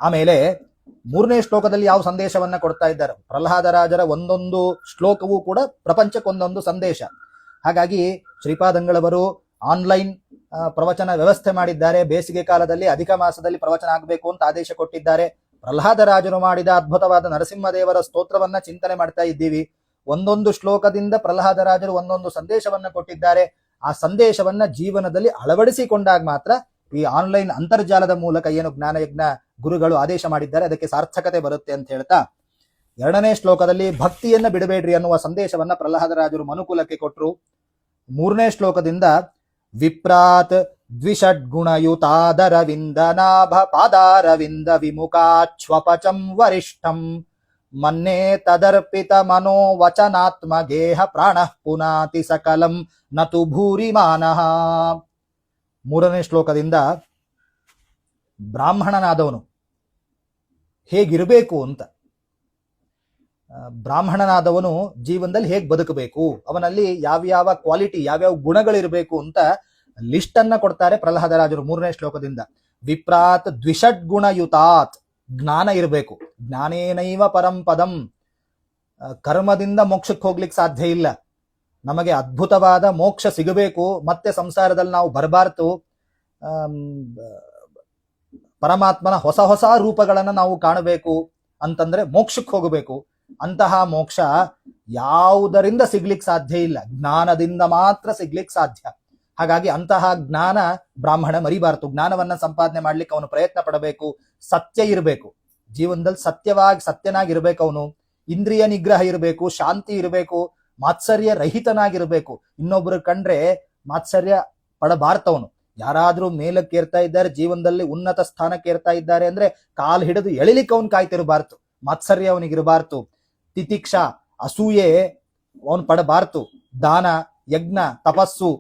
ಆಮೇಲೆ 3ನೇ ಶ್ಲೋಕದಲ್ಲಿ ಯಾವ ಸಂದೇಶವನ್ನ ಕೊಡ್ತಾ ಇದ್ದಾರೆ? ಪ್ರಹ್ಲಾದರಾಜರ ಒಂದೊಂದು ಶ್ಲೋಕವೂ ಕೂಡ ಪ್ರಪಂಚಕ್ಕೊಂದೊಂದು ಸಂದೇಶ. ಹಾಗಾಗಿ ಶ್ರೀಪಾದಂಗಳವರು ಆನ್ಲೈನ್ ಪ್ರವಚನ ವ್ಯವಸ್ಥೆ ಮಾಡಿದ್ದಾರೆ. ಬೇಸಿಗೆ ಕಾಲದಲ್ಲಿ ಅಧಿಕ ಮಾಸದಲ್ಲಿ ಪ್ರವಚನ ಆಗಬೇಕು ಅಂತ ಆದೇಶ ಕೊಟ್ಟಿದ್ದಾರೆ. ಪ್ರಹ್ಲಾದರಾಜರು ಮಾಡಿದ ಅದ್ಭುತವಾದ ನರಸಿಂಹದೇವರ ಸ್ತೋತ್ರವನ್ನ ಚಿಂತನೆ ಮಾಡ್ತಾ ಇದ್ದೀವಿ. ಒಂದೊಂದು ಶ್ಲೋಕದಿಂದ ಪ್ರಹ್ಲಾದರಾಜರು ಒಂದೊಂದು ಸಂದೇಶವನ್ನ ಕೊಟ್ಟಿದ್ದಾರೆ. ಆ ಸಂದೇಶವನ್ನ ಜೀವನದಲ್ಲಿ ಅಳವಡಿಸಿಕೊಂಡಾಗ ಮಾತ್ರ ಈ ಆನ್ಲೈನ್ ಅಂತರ್ಜಾಲದ ಮೂಲಕ ಏನು ಜ್ಞಾನಯಜ್ಞ ಗುರುಗಳು ಆದೇಶ ಮಾಡಿದ್ದಾರೆ ಅದಕ್ಕೆ ಸಾರ್ಥಕತೆ ಬರುತ್ತೆ ಅಂತ ಹೇಳ್ತಾ 2ನೇ ಶ್ಲೋಕದಲ್ಲಿ ಭಕ್ತಿಯನ್ನ ಬಿಡಬೇಡ್ರಿ ಅನ್ನುವ ಸಂದೇಶವನ್ನ ಪ್ರಹ್ಲಾದರಾಜರು ಮನುಕುಲಕ್ಕೆ ಕೊಟ್ಟರು. 3ನೇ ಶ್ಲೋಕದಿಂದ ವಿಪ್ರಾತ್ ದ್ವಿಷಡ್ಗುಣಯುತಾದರವಿಂದ ನಾಭ ಪಾದಾರವಿಂದ ವಿಮುಖಾಚ್ವಪಚಂ ವರಿಷ್ಠಂ ಮನ್ನೇ ತದರ್ಪಿತ ಮನೋವಚನಾತ್ಮ ಗೇಹ ಪ್ರಾಣಃ ಪುನಾತಿ ಸಕಲಂ ನತು ಭೂರಿಮಾನಃ. 3ನೇ ಶ್ಲೋಕದಿಂದ ಬ್ರಾಹ್ಮಣನಾದವನು ಹೇಗಿರಬೇಕು ಅಂತ, ಬ್ರಾಹ್ಮಣನಾದವನು ಜೀವನದಲ್ಲಿ ಹೇಗೆ ಬದುಕಬೇಕು, ಅವನಲ್ಲಿ ಯಾವ್ಯಾವ ಕ್ವಾಲಿಟಿ, ಯಾವ್ಯಾವ ಗುಣಗಳಿರಬೇಕು ಅಂತ ಲಿಸ್ಟ್ ಅನ್ನ ಕೊಡ್ತಾರೆ ಪ್ರಹ್ಲಾದರಾಜರು 3ನೇ ಶ್ಲೋಕದಿಂದ. ವಿಪ್ರಾತ್ ದ್ವಿಷಡ್ಗುಣಯುತಾತ್, ಜ್ಞಾನ ಇರಬೇಕು. ಜ್ಞಾನೇನೈವ ಪರಂ ಪದಂ, ಕರ್ಮದಿಂದ ಮೋಕ್ಷಕ್ಕೆ ಹೋಗ್ಲಿಕ್ಕೆ ಸಾಧ್ಯ ಇಲ್ಲ. ನಮಗೆ ಅದ್ಭುತವಾದ ಮೋಕ್ಷ ಸಿಗಬೇಕು, ಮತ್ತೆ ಸಂಸಾರದಲ್ಲಿ ನಾವು ಬರಬಾರ್ದು, ಪರಮಾತ್ಮನ ಹೊಸ ಹೊಸ ರೂಪಗಳನ್ನು ನಾವು ಕಾಣಬೇಕು ಅಂತಂದ್ರೆ ಮೋಕ್ಷಕ್ಕೆ ಹೋಗಬೇಕು. ಅಂತಹ ಮೋಕ್ಷ ಯಾವುದರಿಂದ ಸಿಗ್ಲಿಕ್ಕೆ ಸಾಧ್ಯ ಇಲ್ಲ, ಜ್ಞಾನದಿಂದ ಮಾತ್ರ ಸಿಗ್ಲಿಕ್ಕೆ ಸಾಧ್ಯ. ಹಾಗಾಗಿ ಅಂತಹ ಜ್ಞಾನ ಬ್ರಾಹ್ಮಣ ಮರಿಬಾರ್ದು. ಜ್ಞಾನವನ್ನ ಸಂಪಾದನೆ ಮಾಡ್ಲಿಕ್ಕೆ ಅವನು ಪ್ರಯತ್ನ ಪಡಬೇಕು. ಸತ್ಯ ಇರಬೇಕು ಜೀವನದಲ್ಲಿ, ಸತ್ಯನಾಗಿರ್ಬೇಕು ಅವನು. ಇಂದ್ರಿಯ ನಿಗ್ರಹ ಇರಬೇಕು, ಶಾಂತಿ ಇರಬೇಕು, ಮಾತ್ಸರ್ಯ ರಹಿತನಾಗಿರ್ಬೇಕು. ಇನ್ನೊಬ್ರು ಕಂಡ್ರೆ ಮಾತ್ಸರ್ಯ ಪಡಬಾರ್ತವನು. ಯಾರಾದ್ರೂ ಮೇಲಕ್ಕೆ ಏರ್ತಾ ಇದ್ದಾರೆ, ಜೀವನದಲ್ಲಿ ಉನ್ನತ ಸ್ಥಾನಕ್ಕೆ ಏರ್ತಾ ಇದ್ದಾರೆ ಅಂದ್ರೆ ಕಾಲ್ ಹಿಡಿದು ಎಳಿಲಿಕ್ಕೆ ಅವನು ಕಾಯ್ತಿರಬಾರ್ದು. ಮಾತ್ಸರ್ಯ ಅವನಿಗಿರಬಾರ್ದು. ತಿತಿಕ್ಷಾ, ಅಸೂಯೆ ಅವನು ಪಡಬಾರ್ದು. ದಾನ, ಯಜ್ಞ, ತಪಸ್ಸು,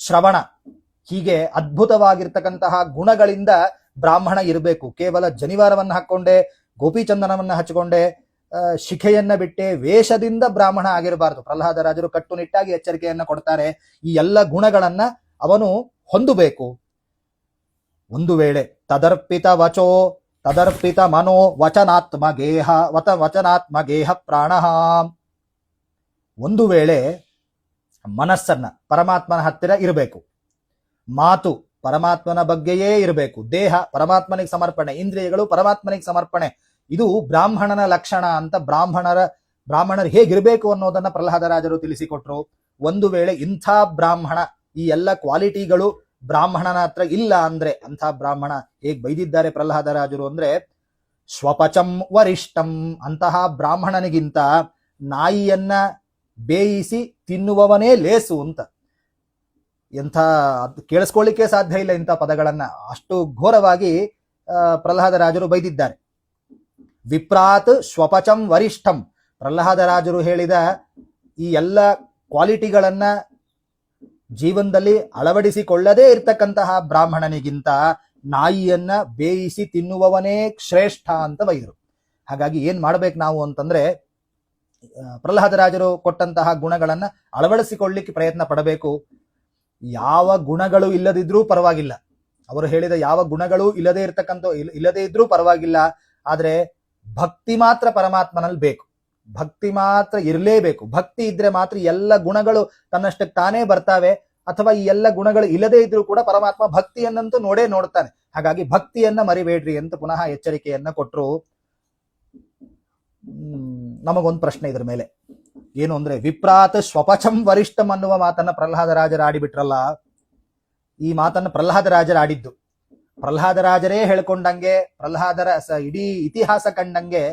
ಶ್ರವಣ, ಹೀಗೆ ಅದ್ಭುತವಾಗಿರ್ತಕ್ಕಂತಹ ಗುಣಗಳಿಂದ ಬ್ರಾಹ್ಮಣ ಇರಬೇಕು. ಕೇವಲ ಜನಿವಾರವನ್ನು ಹಾಕೊಂಡೆ, ಗೋಪಿಚಂದನವನ್ನ ಹಚ್ಚಿಕೊಂಡೆ, ಶಿಖೆಯನ್ನ ಬಿಟ್ಟೆ, ವೇಷದಿಂದ ಬ್ರಾಹ್ಮಣ ಆಗಿರಬಾರದು. ಪ್ರಹ್ಲಾದರಾಜರು ಕಟ್ಟುನಿಟ್ಟಾಗಿ ಎಚ್ಚರಿಕೆಯನ್ನ ಕೊಡ್ತಾರೆ. ಈ ಎಲ್ಲ ಗುಣಗಳನ್ನ ಅವನು ಹೊಂದಬೇಕು. ಒಂದು ವೇಳೆ ತದರ್ಪಿತ ವಚೋ ತದರ್ಪಿತ ಮನೋ ವಚನಾತ್ಮ ಗೇಹ ಪ್ರಾಣ, ಒಂದು ವೇಳೆ ಮನಸ್ಸನ್ನ ಪರಮಾತ್ಮನ ಹತ್ತಿರ ಇರಬೇಕು, ಮಾತು ಪರಮಾತ್ಮನ ಬಗ್ಗೆಯೇ ಇರಬೇಕು, ದೇಹ ಪರಮಾತ್ಮನಿಗೆ ಸಮರ್ಪಣೆ, ಇಂದ್ರಿಯಗಳು ಪರಮಾತ್ಮನಿಗೆ ಸಮರ್ಪಣೆ. ಇದು ಬ್ರಾಹ್ಮಣನ ಲಕ್ಷಣ ಅಂತ ಬ್ರಾಹ್ಮಣರು ಹೇಗಿರಬೇಕು ಅನ್ನೋದನ್ನ ಪ್ರಹ್ಲಾದರಾಜರು ತಿಳಿಸಿಕೊಟ್ರು. ಒಂದು ವೇಳೆ ಇಂಥ ಬ್ರಾಹ್ಮಣ, ಈ ಎಲ್ಲ ಕ್ವಾಲಿಟಿಗಳು ಬ್ರಾಹ್ಮಣನ ಹತ್ರ ಇಲ್ಲ ಅಂದ್ರೆ, ಅಂಥ ಬ್ರಾಹ್ಮಣ ಹೇಗ್ ಬೈದಿದ್ದಾರೆ ಪ್ರಹ್ಲಾದರಾಜರು ಅಂದ್ರೆ, ಸ್ವಪಚಂ ವರಿಷ್ಠಂ, ಅಂತಹ ಬ್ರಾಹ್ಮಣನಿಗಿಂತ ನಾಯಿಯನ್ನ ಬೇಯಿಸಿ ತಿನ್ನುವವನೇ ಲೇಸು ಅಂತ. ಎಂಥ ಕೇಳಿಸ್ಕೊಳ್ಳಿಕ್ಕೆ ಸಾಧ್ಯ ಇಲ್ಲ ಇಂಥ ಪದಗಳನ್ನ, ಅಷ್ಟು ಘೋರವಾಗಿ ಪ್ರಹ್ಲಾದರಾಜರು ಬೈದಿದ್ದಾರೆ. ವಿಪ್ರಾತ್ ಸ್ವಪಚಂ ವರಿಷ್ಠಂ, ಪ್ರಹ್ಲಾದರಾಜರು ಹೇಳಿದ ಈ ಎಲ್ಲ ಕ್ವಾಲಿಟಿಗಳನ್ನ ಜೀವನದಲ್ಲಿ ಅಳವಡಿಸಿಕೊಳ್ಳದೇ ಇರ್ತಕ್ಕಂತಹ ಬ್ರಾಹ್ಮಣನಿಗಿಂತ ನಾಯಿಯನ್ನ ಬೇಯಿಸಿ ತಿನ್ನುವವನೇ ಶ್ರೇಷ್ಠ ಅಂತ ಬೈದರು. ಹಾಗಾಗಿ ಏನ್ ಮಾಡ್ಬೇಕು ನಾವು ಅಂತಂದ್ರೆ, ಪ್ರಹ್ಲಾದರಾಜರು ಕೊಟ್ಟಂತಹ ಗುಣಗಳನ್ನ ಅಳವಡಿಸಿಕೊಳ್ಳಿಕ್ಕೆ ಪ್ರಯತ್ನ ಪಡಬೇಕು. ಯಾವ ಗುಣಗಳು ಇಲ್ಲದಿದ್ರೂ ಪರವಾಗಿಲ್ಲ, ಅವರು ಹೇಳಿದ ಯಾವ ಗುಣಗಳು ಇಲ್ಲದೇ ಇದ್ರೂ ಪರವಾಗಿಲ್ಲ, ಆದ್ರೆ ಭಕ್ತಿ ಮಾತ್ರ ಪರಮಾತ್ಮನಲ್ಲಿ ಬೇಕು, ಭಕ್ತಿ ಮಾತ್ರ ಇರಲೇಬೇಕು. ಭಕ್ತಿ ಇದ್ರೆ ಮಾತ್ರ ಎಲ್ಲ ಗುಣಗಳು ತನ್ನಷ್ಟಕ್ಕೆ ತಾನೇ ಬರ್ತಾವೆ. ಅಥವಾ ಈ ಎಲ್ಲ ಗುಣಗಳು ಇಲ್ಲದೇ ಇದ್ರೂ ಕೂಡ ಪರಮಾತ್ಮ ಭಕ್ತಿಯನ್ನಂತೂ ನೋಡೇ ನೋಡ್ತಾನೆ. ಹಾಗಾಗಿ ಭಕ್ತಿಯನ್ನ ಮರಿಬೇಡ್ರಿ ಅಂತ ಪುನಃ ಎಚ್ಚರಿಕೆಯನ್ನ ಕೊಟ್ರು. ನಮಗೊಂದು ಪ್ರಶ್ನೆ ಇದ್ರ ಮೇಲೆ ಏನು ಅಂದ್ರೆ, ವಿಪ್ರಾತ್ ಸ್ವಪಚಂ ವರಿಷ್ಠಂ ಅನ್ನುವ ಮಾತನ್ನ ಪ್ರಹ್ಲಾದರಾಜರು ಆಡಿಬಿಟ್ರಲ್ಲ. ಈ ಮಾತನ್ನ ಪ್ರಹ್ಲಾದರಾಜರು ಆಡಿದ್ದು, ಪ್ರಹ್ಲಾದರಾಜರೇ ಹೇಳ್ಕೊಂಡಂಗೆ, ಪ್ರಹ್ಲಾದರ ಇಡೀ ಇತಿಹಾಸ ಕಂಡಂಗೆ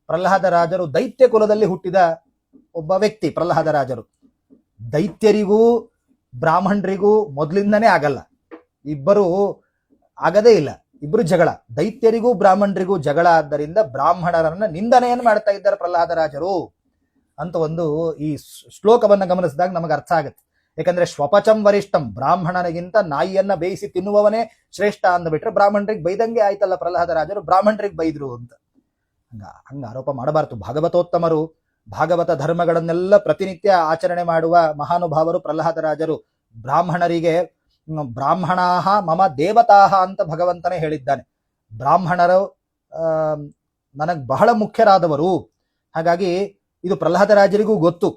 ಪ್ರಹ್ಲಾದರಾಜರು ದೈತ್ಯ ಕುಲದಲ್ಲಿ ಹುಟ್ಟಿದ ಒಬ್ಬ ವ್ಯಕ್ತಿ. ಪ್ರಹ್ಲಾದರಾಜರು ದೈತ್ಯರಿಗೂ ಬ್ರಾಹ್ಮಣರಿಗೂ ಮೊದಲಿಂದನೇ ಆಗಲ್ಲ, ಇಬ್ಬರು ಆಗದೇ ಇಲ್ಲ, ಇಬ್ರು ಜಗಳ. ದೈತ್ಯರಿಗೂ ಬ್ರಾಹ್ಮಣರಿಗೂ ಜಗಳ ಆದ್ದರಿಂದ ಬ್ರಾಹ್ಮಣರನ್ನ ನಿಂದನೆಯನ್ನು ಮಾಡ್ತಾ ಇದ್ದಾರೆ ಪ್ರಹ್ಲಾದರಾಜರು ಅಂತ ಒಂದು ಈ ಶ್ಲೋಕವನ್ನ ಗಮನಿಸಿದಾಗ ನಮಗೆ ಅರ್ಥ ಆಗುತ್ತೆ. ಯಾಕಂದ್ರೆ ಸ್ವಪಚಂ ವರಿಷ್ಠಂ, ಬ್ರಾಹ್ಮಣನಿಗಿಂತ ನಾಯಿಯನ್ನ ಬೇಯಿಸಿ ತಿನ್ನುವವನೇ ಶ್ರೇಷ್ಠ ಅಂದ್ಬಿಟ್ರೆ ಬ್ರಾಹ್ಮಣರಿಗೆ ಬೈದಂಗೆ ಆಯ್ತಲ್ಲ ಪ್ರಹ್ಲಾದರಾಜರು ಬ್ರಾಹ್ಮಣರಿಗೆ ಬೈದ್ರು ಅಂತ. ಹಂಗ ಆರೋಪ ಮಾಡಬಾರ್ದು. ಭಾಗವತೋತ್ತಮರು, ಭಾಗವತ ಧರ್ಮಗಳನ್ನೆಲ್ಲ ಪ್ರತಿನಿತ್ಯ ಆಚರಣೆ ಮಾಡುವ ಮಹಾನುಭಾವರು ಪ್ರಹ್ಲಾದರಾಜರು. ಬ್ರಾಹ್ಮಣರಿಗೆ ಬ್ರಾಹ್ಮಣಾಹ ಮಮ ದೇವತಾಹ ಅಂತ ಭಗವಂತನೇ ಹೇಳಿದ್ದಾನೆ. ಬ್ರಾಹ್ಮಣರು ನನಗ್ ಬಹಳ ಮುಖ್ಯರಾದವರು. ಹಾಗಾಗಿ ಇದು ಪ್ರಹ್ಲಾದರಾಜರಿಗೂ ಗೊತ್ತು.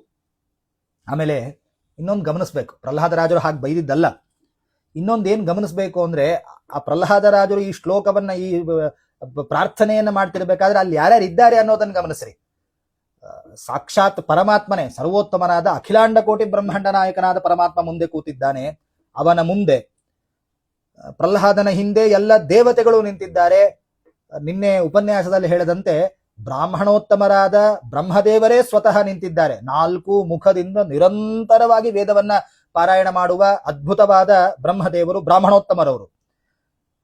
ಆಮೇಲೆ ಇನ್ನೊಂದು ಗಮನಿಸ್ಬೇಕು, ಪ್ರಹ್ಲಾದರಾಜರು ಹಾಗೆ ಬೈದಿದ್ದಲ್ಲ, ಇನ್ನೊಂದೇನು ಗಮನಿಸ್ಬೇಕು ಅಂದ್ರೆ, ಆ ಪ್ರಹ್ಲಾದರಾಜರು ಈ ಶ್ಲೋಕವನ್ನ, ಈ ಪ್ರಾರ್ಥನೆಯನ್ನ ಮಾಡ್ತಿರ್ಬೇಕಾದ್ರೆ ಅಲ್ಲಿ ಯಾರ್ಯಾರು ಇದ್ದಾರೆ ಅನ್ನೋದನ್ನ ಗಮನಿಸ್ರಿ. ಸಾಕ್ಷಾತ್ ಪರಮಾತ್ಮನೇ, ಸರ್ವೋತ್ತಮನಾದ ಅಖಿಲಾಂಡ ಕೋಟಿ ಬ್ರಹ್ಮಾಂಡ ನಾಯಕನಾದ ಪರಮಾತ್ಮ ಮುಂದೆ ಕೂತಿದ್ದಾನೆ. ಅವನ ಮುಂದೆ ಪ್ರಹ್ಲಾದನ ಹಿಂದೆ ಎಲ್ಲ ದೇವತೆಗಳು ನಿಂತಿದ್ದಾರೆ. ನಿನ್ನೆ ಉಪನ್ಯಾಸದಲ್ಲಿ ಹೇಳಿದಂತೆ ಬ್ರಾಹ್ಮಣೋತ್ತಮರಾದ ಬ್ರಹ್ಮದೇವರೇ ಸ್ವತಃ ನಿಂತಿದ್ದಾರೆ. 4 ಮುಖದಿಂದ ನಿರಂತರವಾಗಿ ವೇದವನ್ನ ಪಾರಾಯಣ ಮಾಡುವ ಅದ್ಭುತವಾದ ಬ್ರಹ್ಮದೇವರು ಬ್ರಾಹ್ಮಣೋತ್ತಮರವರು.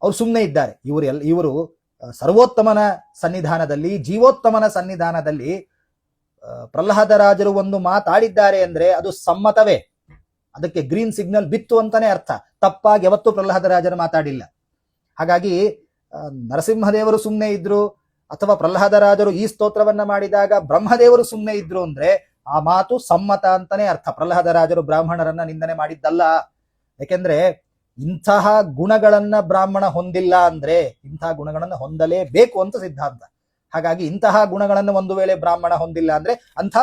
ಅವ್ರು ಸುಮ್ಮನೆ ಇದ್ದಾರೆ. ಇವರು ಸರ್ವೋತ್ತಮನ ಸನ್ನಿಧಾನದಲ್ಲಿ, ಜೀವೋತ್ತಮನ ಸನ್ನಿಧಾನದಲ್ಲಿ ಪ್ರಹ್ಲಾದರಾಜರು ಒಂದು ಮಾತಾಡಿದ್ದಾರೆ ಅಂದ್ರೆ ಅದು ಸಮ್ಮತವೇ, ಅದಕ್ಕೆ ಗ್ರೀನ್ ಸಿಗ್ನಲ್ ಬಿತ್ತು ಅಂತಾನೆ ಅರ್ಥ. ತಪ್ಪಾಗಿ ಯಾವತ್ತೂ ಪ್ರಹ್ಲಾದರಾಜರು ಮಾತಾಡಿಲ್ಲ. ಹಾಗಾಗಿ ನರಸಿಂಹದೇವರು ಸುಮ್ಮನೆ ಇದ್ರು, ಅಥವಾ ಪ್ರಹ್ಲಾದರಾಜರು ಈ ಸ್ತೋತ್ರವನ್ನ ಮಾಡಿದಾಗ ಬ್ರಹ್ಮದೇವರು ಸುಮ್ಮನೆ ಇದ್ರು ಅಂದ್ರೆ ಆ ಮಾತು ಸಮ್ಮತ ಅಂತಾನೆ ಅರ್ಥ. ಪ್ರಹ್ಲಾದರಾಜರು ಬ್ರಾಹ್ಮಣರನ್ನ ನಿಂದನೆ ಮಾಡಿದ್ದಲ್ಲ. ಯಾಕೆಂದ್ರೆ ಇಂತಹ ಗುಣಗಳನ್ನ ಬ್ರಾಹ್ಮಣ ಹೊಂದಿಲ್ಲ ಅಂದ್ರೆ ಇಂತಹ ಗುಣಗಳನ್ನ ಹೊಂದಲೇಬೇಕು ಅಂತ ಸಿದ್ಧಾಂತ. ಹಾಗಾಗಿ ಇಂತಹ ಗುಣಗಳನ್ನು ಒಂದು ವೇಳೆ ಬ್ರಾಹ್ಮಣ ಹೊಂದಿಲ್ಲ ಅಂದ್ರೆ ಅಂಥ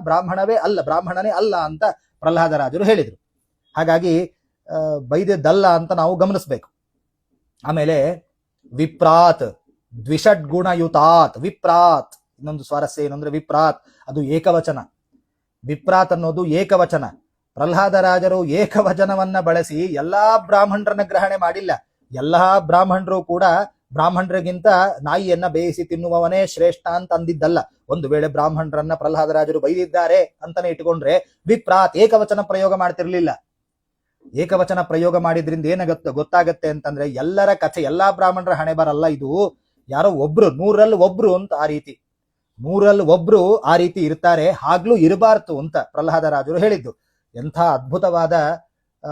ಬ್ರಾಹ್ಮಣನೇ ಅಲ್ಲ ಅಂತ ಪ್ರಹ್ಲಾದರಾಜರು ಹೇಳಿದ್ರು. ಹಾಗಾಗಿ ಬೈದದ್ದಲ್ಲ ಅಂತ ನಾವು ಗಮನಿಸ್ಬೇಕು. ಆಮೇಲೆ ವಿಪ್ರಾತ್ ದ್ವಿಷಡ್ಗುಣಯುತಾತ್, ವಿಪ್ರಾತ್ ಇನ್ನೊಂದು ಸ್ವಾರಸ್ಯ ಏನು ಅಂದ್ರೆ, ವಿಪ್ರಾತ್ ಅದು ಏಕವಚನ. ವಿಪ್ರಾತ್ ಅನ್ನೋದು ಏಕವಚನ. ಪ್ರಹ್ಲಾದರಾಜರು ಏಕವಚನವನ್ನ ಬಳಸಿ ಎಲ್ಲಾ ಬ್ರಾಹ್ಮಣರನ್ನ ಗ್ರಹಣೆ ಮಾಡಿಲ್ಲ. ಎಲ್ಲಾ ಬ್ರಾಹ್ಮಣರು ಕೂಡ ಬ್ರಾಹ್ಮಣರಿಗಿಂತ ನಾಯಿಯನ್ನ ಬೇಯಿಸಿ ತಿನ್ನುವವನೇ ಶ್ರೇಷ್ಠ ಅಂತ ಅಂದಿದ್ದಲ್ಲ. ಒಂದು ವೇಳೆ ಬ್ರಾಹ್ಮಣರನ್ನ ಪ್ರಹ್ಲಾದರಾಜರು ಬೈದಿದ್ದಾರೆ ಅಂತಾನೆ ಇಟ್ಕೊಂಡ್ರೆ ವಿಪ್ರಾತ್ ಏಕವಚನ ಪ್ರಯೋಗ ಮಾಡ್ತಿರ್ಲಿಲ್ಲ. ಏಕವಚನ ಪ್ರಯೋಗ ಮಾಡಿದ್ರಿಂದ ಗೊತ್ತಾಗತ್ತೆ ಅಂತಂದ್ರೆ, ಎಲ್ಲರ ಕಥೆ, ಎಲ್ಲಾ ಬ್ರಾಹ್ಮಣರ ಹಣೆ ಬರಲ್ಲ ಇದು, ಯಾರೋ ಒಬ್ರು 100ರಲ್ಲಿ ಒಬ್ರು ಅಂತ ಆ ರೀತಿ. ಮೂರಲ್ಲಿ ಒಬ್ರು ಆ ರೀತಿ ಇರ್ತಾರೆ, ಆಗ್ಲೂ ಇರಬಾರ್ದು ಅಂತ ಪ್ರಹ್ಲಾದರಾಜರು ಹೇಳಿದ್ದು. ಎಂಥ ಅದ್ಭುತವಾದ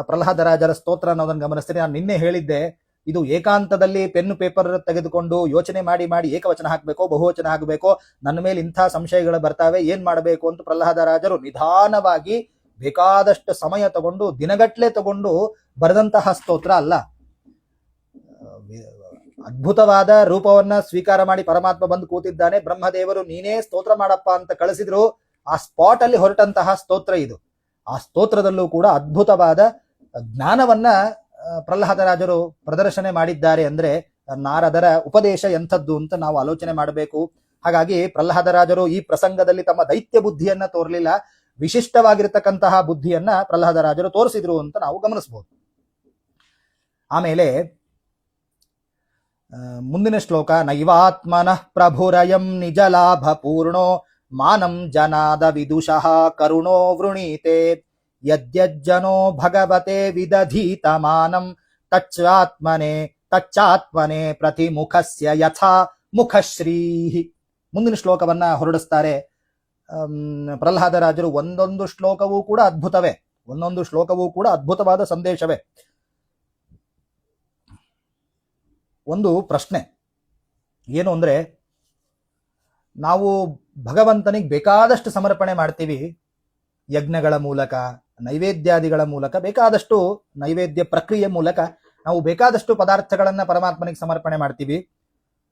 ಪ್ರಹ್ಲಾದರಾಜರ ಸ್ತೋತ್ರ ಅನ್ನೋದನ್ನು ಗಮನಿಸ್ತೀನಿ. ನಾನು ನಿನ್ನೆ ಹೇಳಿದ್ದೆ, ಇದು ಏಕಾಂತದಲ್ಲಿ ಪೆನ್ನು ಪೇಪರ್ ತೆಗೆದುಕೊಂಡು ಯೋಚನೆ ಮಾಡಿ ಮಾಡಿ ಏಕವಚನ ಹಾಕಬೇಕೋ ಬಹುವಚನ ಹಾಕಬೇಕೋ, ನನ್ನ ಮೇಲೆ ಇಂಥ ಸಂಶಯಗಳು ಬರ್ತಾವೆ, ಏನ್ ಮಾಡಬೇಕು ಅಂತ ಪ್ರಹ್ಲಾದರಾಜರು ನಿಧಾನವಾಗಿ ಬೇಕಾದಷ್ಟು ಸಮಯ ತಗೊಂಡು ದಿನಗಟ್ಲೆ ತಗೊಂಡು ಬರೆದಂತಹ ಸ್ತೋತ್ರ ಅಲ್ಲ. ಅದ್ಭುತವಾದ ರೂಪವನ್ನ ಸ್ವೀಕಾರ ಮಾಡಿ ಪರಮಾತ್ಮ ಬಂದು ಕೂತಿದ್ದಾನೆ, ಬ್ರಹ್ಮದೇವರು ನೀನೇ ಸ್ತೋತ್ರ ಮಾಡಪ್ಪ ಅಂತ ಕಳಿಸಿದ್ರು. ಆ ಸ್ಪಾಟ್ ಅಲ್ಲಿ ಹೊರಟಂತಹ ಸ್ತೋತ್ರ ಇದು. ಆ ಸ್ತೋತ್ರದಲ್ಲೂ ಕೂಡ ಅದ್ಭುತವಾದ ಜ್ಞಾನವನ್ನ ಪ್ರಹ್ಲಾದರಾಜರು ಪ್ರದರ್ಶನ ಮಾಡಿದ್ದಾರೆ. ಅಂದ್ರೆ ನಾರದರ ಉಪದೇಶ ಎಂಥದ್ದು ಅಂತ ನಾವು ಆಲೋಚನೆ ಮಾಡಬೇಕು. ಹಾಗಾಗಿ ಪ್ರಹ್ಲಾದರಾಜರು ಈ ಪ್ರಸಂಗದಲ್ಲಿ ತಮ್ಮ ದೈತ್ಯ ಬುದ್ಧಿಯನ್ನ ತೋರಲಿಲ್ಲ, ವಿಶಿಷ್ಟವಾಗಿರತಕ್ಕಂತಹ ಬುದ್ಧಿಯನ್ನ ಪ್ರಹ್ಲಾದರಾಜರು ತೋರಿಸಿದ್ರು ಅಂತ ನಾವು ಗಮನಿಸಬಹುದು. ಆಮೇಲೆ ಮುಂದಿನ ಶ್ಲೋಕ, ನೈವಾತ್ಮನಃ ಪ್ರಭುರಯಂ ನಿಜ ಲಾಭ ಪೂರ್ಣೋ ಮಾನಂ ಜನಾದ ವಿದುಷಃ ಕರುಣೋ ವೃಣೀತೆ ಯದ್ಯಜ್ಜನೋ ಭಗವತೆ ವಿದಧೀತ ಮಾನಂ ತಚ್ಚಾತ್ಮನೆ ಪ್ರತಿಮುಖಸ್ಯ ಯಥಾ ಮುಖಶ್ರೀ. ಮುಂದಿನ ಶ್ಲೋಕವನ್ನ ಹೊರಡಿಸ್ತಾರೆ ಪ್ರಹ್ಲಾದರಾಜರು. ಒಂದೊಂದು ಶ್ಲೋಕವೂ ಕೂಡ ಅದ್ಭುತವೇ, ಒಂದೊಂದು ಶ್ಲೋಕವೂ ಕೂಡ ಅದ್ಭುತವಾದ ಸಂದೇಶವೇ. ಒಂದು ಪ್ರಶ್ನೆ ಏನು ಅಂದ್ರೆ, ನಾವು ಭಗವಂತನಿಗೆ ಬೇಕಾದಷ್ಟು ಸಮರ್ಪಣೆ ಮಾಡ್ತೀವಿ, ಯಜ್ಞಗಳ ಮೂಲಕ, ನೈವೇದ್ಯಾದಿಗಳ ಮೂಲಕ, ಬೇಕಾದಷ್ಟು ನೈವೇದ್ಯ ಪ್ರಕ್ರಿಯೆ ಮೂಲಕ ನಾವು ಬೇಕಾದಷ್ಟು ಪದಾರ್ಥಗಳನ್ನ ಪರಮಾತ್ಮನಿಗೆ ಸಮರ್ಪಣೆ ಮಾಡ್ತೀವಿ.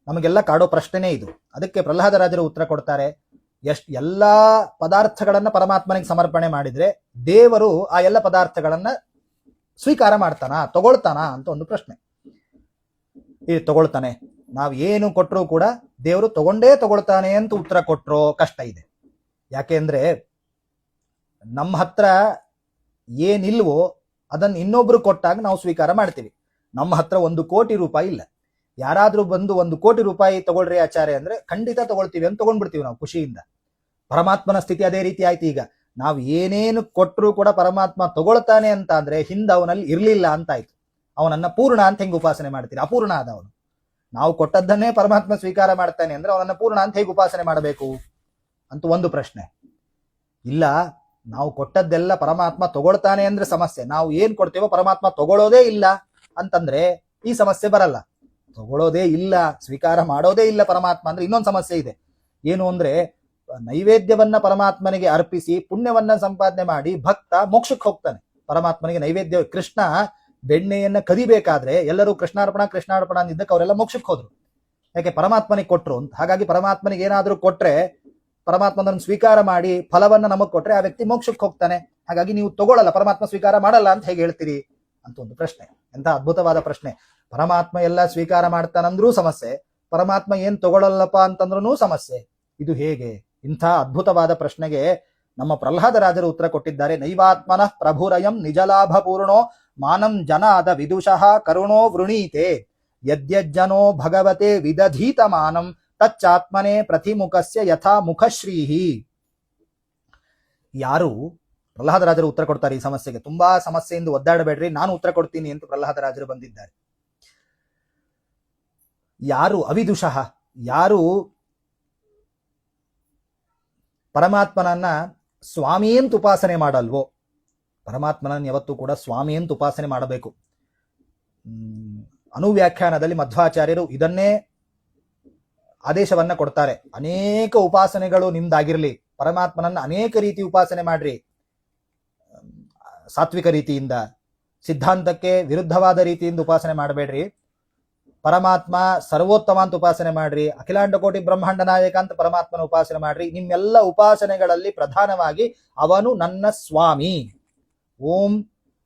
ನಮಗೆಲ್ಲ ಕಾಡೋ ಪ್ರಶ್ನೆನೇ ಇದು. ಅದಕ್ಕೆ ಪ್ರಹ್ಲಾದರಾಜರು ಉತ್ತರ ಕೊಡ್ತಾರೆ, ಎಲ್ಲಾ ಪದಾರ್ಥಗಳನ್ನ ಪರಮಾತ್ಮನಿಗೆ ಸಮರ್ಪಣೆ ಮಾಡಿದ್ರೆ ದೇವರು ಆ ಎಲ್ಲ ಪದಾರ್ಥಗಳನ್ನ ಸ್ವೀಕಾರ ಮಾಡ್ತಾನ, ತಗೊಳ್ತಾನ ಅಂತ ಒಂದು ಪ್ರಶ್ನೆ. ಇದು ತಗೊಳ್ತಾನೆ, ನಾವ್ ಏನು ಕೊಟ್ಟರು ಕೂಡ ದೇವರು ತಗೊಳ್ತಾನೆ ಅಂತ ಉತ್ತರ ಕೊಟ್ಟರೋ ಕಷ್ಟ ಇದೆ. ಯಾಕೆಂದ್ರೆ ನಮ್ಮ ಹತ್ರ ಏನಿಲ್ವೋ ಅದನ್ನ ಇನ್ನೊಬ್ರು ಕೊಟ್ಟಾಗ ನಾವು ಸ್ವೀಕಾರ ಮಾಡ್ತೀವಿ. ನಮ್ಮ ಹತ್ರ 1 ಕೋಟಿ ರೂಪಾಯಿ ಇಲ್ಲ, ಯಾರಾದ್ರೂ ಬಂದು 1 ಕೋಟಿ ರೂಪಾಯಿ ತಗೊಳ್ರಿ ಆಚಾರ್ಯ ಅಂದ್ರೆ ಖಂಡಿತ ತಗೊಳ್ತೀವಿ ಅಂತ ತಗೊಂಡ್ಬಿಡ್ತೀವಿ ನಾವು ಖುಷಿಯಿಂದ. ಪರಮಾತ್ಮನ ಸ್ಥಿತಿ ಅದೇ ರೀತಿ ಆಯ್ತು. ಈಗ ನಾವು ಏನೇನು ಕೊಟ್ಟರು ಕೂಡ ಪರಮಾತ್ಮ ತಗೊಳ್ತಾನೆ ಅಂತ ಅಂದ್ರೆ ಹಿಂದೆ ಅವನಲ್ಲಿ ಇರ್ಲಿಲ್ಲ ಅಂತ ಆಯ್ತು. ಅವನನ್ನ ಪೂರ್ಣ ಅಂತ ಹೆಂಗ್ ಉಪಾಸನೆ ಮಾಡ್ತೀರಿ? ಅಪೂರ್ಣ ಆದವನು. ನಾವು ಕೊಟ್ಟದ್ದನ್ನೇ ಪರಮಾತ್ಮ ಸ್ವೀಕಾರ ಮಾಡ್ತಾನೆ ಅಂದ್ರೆ ಅವನನ್ನ ಪೂರ್ಣ ಅಂತ ಹೇಗೆ ಉಪಾಸನೆ ಮಾಡಬೇಕು ಅಂತ ಒಂದು ಪ್ರಶ್ನೆ. ಇಲ್ಲ, ನಾವು ಕೊಟ್ಟದ್ದೆಲ್ಲ ಪರಮಾತ್ಮ ತಗೊಳ್ತಾನೆ ಅಂದ್ರೆ ಸಮಸ್ಯೆ. ನಾವು ಏನ್ ಕೊಡ್ತೇವೋ ಪರಮಾತ್ಮ ತಗೊಳ್ಳೋದೇ ಇಲ್ಲ ಅಂತಂದ್ರೆ ಈ ಸಮಸ್ಯೆ ಬರಲ್ಲ. ತಗೊಳ್ಳೋದೇ ಇಲ್ಲ, ಸ್ವೀಕಾರ ಮಾಡೋದೇ ಇಲ್ಲ ಪರಮಾತ್ಮ ಅಂದ್ರೆ ಇನ್ನೊಂದು ಸಮಸ್ಯೆ ಇದೆ. ಏನು ಅಂದ್ರೆ, ನೈವೇದ್ಯವನ್ನ ಪರಮಾತ್ಮನಿಗೆ ಅರ್ಪಿಸಿ ಪುಣ್ಯವನ್ನ ಸಂಪಾದನೆ ಮಾಡಿ ಭಕ್ತ ಮೋಕ್ಷಕ್ಕೆ ಹೋಗ್ತಾನೆ. ಪರಮಾತ್ಮನಿಗೆ ನೈವೇದ್ಯ, ಕೃಷ್ಣ ಬೆಣ್ಣೆಯನ್ನ ಕದಿಬೇಕಾದ್ರೆ ಎಲ್ಲರೂ ಕೃಷ್ಣಾರ್ಪಣ ಅಂದಿದ್ದಕ್ಕೆ ಅವರೆಲ್ಲ ಮೋಕ್ಷಕ್ಕೆ ಹೋದ್ರು. ಯಾಕೆ? ಪರಮಾತ್ಮನಿಗೆ ಕೊಟ್ರು ಅಂತ. ಹಾಗಾಗಿ ಪರಮಾತ್ಮನಿಗೆ ಏನಾದ್ರೂ ಕೊಟ್ರೆ ಪರಮಾತ್ಮನನ್ನು ಸ್ವೀಕಾರ ಮಾಡಿ ಫಲವನ್ನ ನಮಗ್ ಕೊಟ್ರೆ ಆ ವ್ಯಕ್ತಿ ಮೋಕ್ಷಕ್ಕೆ ಹೋಗ್ತಾನೆ. ಹಾಗಾಗಿ ನೀವು ತಗೊಳ್ಳಲ್ಲ, ಪರಮಾತ್ಮ ಸ್ವೀಕಾರ ಮಾಡಲ್ಲ ಅಂತ ಹೇಗೆ ಹೇಳ್ತೀರಿ ಅಂತ ಒಂದು ಪ್ರಶ್ನೆ. ಎಂತ ಅದ್ಭುತವಾದ ಪ್ರಶ್ನೆ. ಪರಮಾತ್ಮ ಎಲ್ಲ ಸ್ವೀಕಾರ ಮಾಡ್ತಾನಂದ್ರೂ ಸಮಸ್ಯೆ, ಪರಮಾತ್ಮ ಏನ್ ತಗೊಳ್ಳಲ್ಲಪ್ಪ ಅಂತಂದ್ರೂ ಸಮಸ್ಯೆ. ಇದು ಹೇಗೆ? ಇಂಥ ಅದ್ಭುತವಾದ ಪ್ರಶ್ನೆಗೆ ನಮ್ಮ ಪ್ರಹ್ಲಾದರಾಜರು ಉತ್ತರ ಕೊಟ್ಟಿದ್ದಾರೆ. ನೈವಾತ್ಮನಃ ಪ್ರಭುರಯಂ ನಿಜಲಾಭ ಪೂರ್ಣೋ ಮಾನಂ ಜನಾದ ವಿದುಷಃ ಕರುಣೋ ವೃಣೀತೆ ಯದ್ಯಜ್ಜನೋ ಭಗವತೆ ವಿದಧೀತ ಮಾನಂ ತಚ್ಚಾತ್ಮನೆ ಪ್ರತಿಮುಖಸ್ಯ ಯಥಾ ಮುಖಶ್ರೀಹಿ. ಯಾರು ಪ್ರಹ್ಲಾದರಾಜರು ಉತ್ತರ ಕೊಡ್ತಾರೆ ಈ ಸಮಸ್ಯೆಗೆ. ತುಂಬಾ ಸಮಸ್ಯೆಯಿಂದ ಒದ್ದಾಡಬೇಡ್ರಿ, ನಾನು ಉತ್ತರ ಕೊಡ್ತೀನಿ ಅಂತ ಪ್ರಹ್ಲಾದರಾಜರು ಬಂದಿದ್ದಾರೆ. ಯಾರು ಅವಿದುಷಃ, ಯಾರು ಪರಮಾತ್ಮನನ್ನ ಸ್ವಾಮಿ ಅಂತ ಉಪಾಸನೆ ಮಾಡಲ್ವೋ, ಪರಮಾತ್ಮನನ್ನ ಯಾವತ್ತೂ ಕೂಡ ಸ್ವಾಮಿ ಅಂತ ಉಪಾಸನೆ ಮಾಡಬೇಕು. ಅನುವ್ಯಾಖ್ಯಾನದಲ್ಲಿ ಮಧ್ವಾಚಾರ್ಯರು ಇದನ್ನೇ ಆದೇಶವನ್ನ ಕೊಡ್ತಾರೆ. ಅನೇಕ ಉಪಾಸನೆಗಳು ನಿಮ್ದಾಗಿರ್ಲಿ, ಪರಮಾತ್ಮನನ್ನ ಅನೇಕ ರೀತಿ ಉಪಾಸನೆ ಮಾಡ್ರಿ. ಸಾತ್ವಿಕ ರೀತಿಯಿಂದ, ಸಿದ್ಧಾಂತಕ್ಕೆ ವಿರುದ್ಧವಾದ ರೀತಿಯಿಂದ ಉಪಾಸನೆ ಮಾಡಬೇಡ್ರಿ. ಪರಮಾತ್ಮ ಸರ್ವೋತ್ತಮ ಅಂತ ಉಪಾಸನೆ ಮಾಡ್ರಿ. ಅಖಿಲಾಂಡ ಕೋಟಿ ಬ್ರಹ್ಮಾಂಡ ನಾಯಕ ಅಂತ ಪರಮಾತ್ಮನ ಉಪಾಸನೆ ಮಾಡ್ರಿ. ನಿಮ್ಮೆಲ್ಲ ಉಪಾಸನೆಗಳಲ್ಲಿ ಪ್ರಧಾನವಾಗಿ ಅವನು ನನ್ನ ಸ್ವಾಮಿ. ಓಂ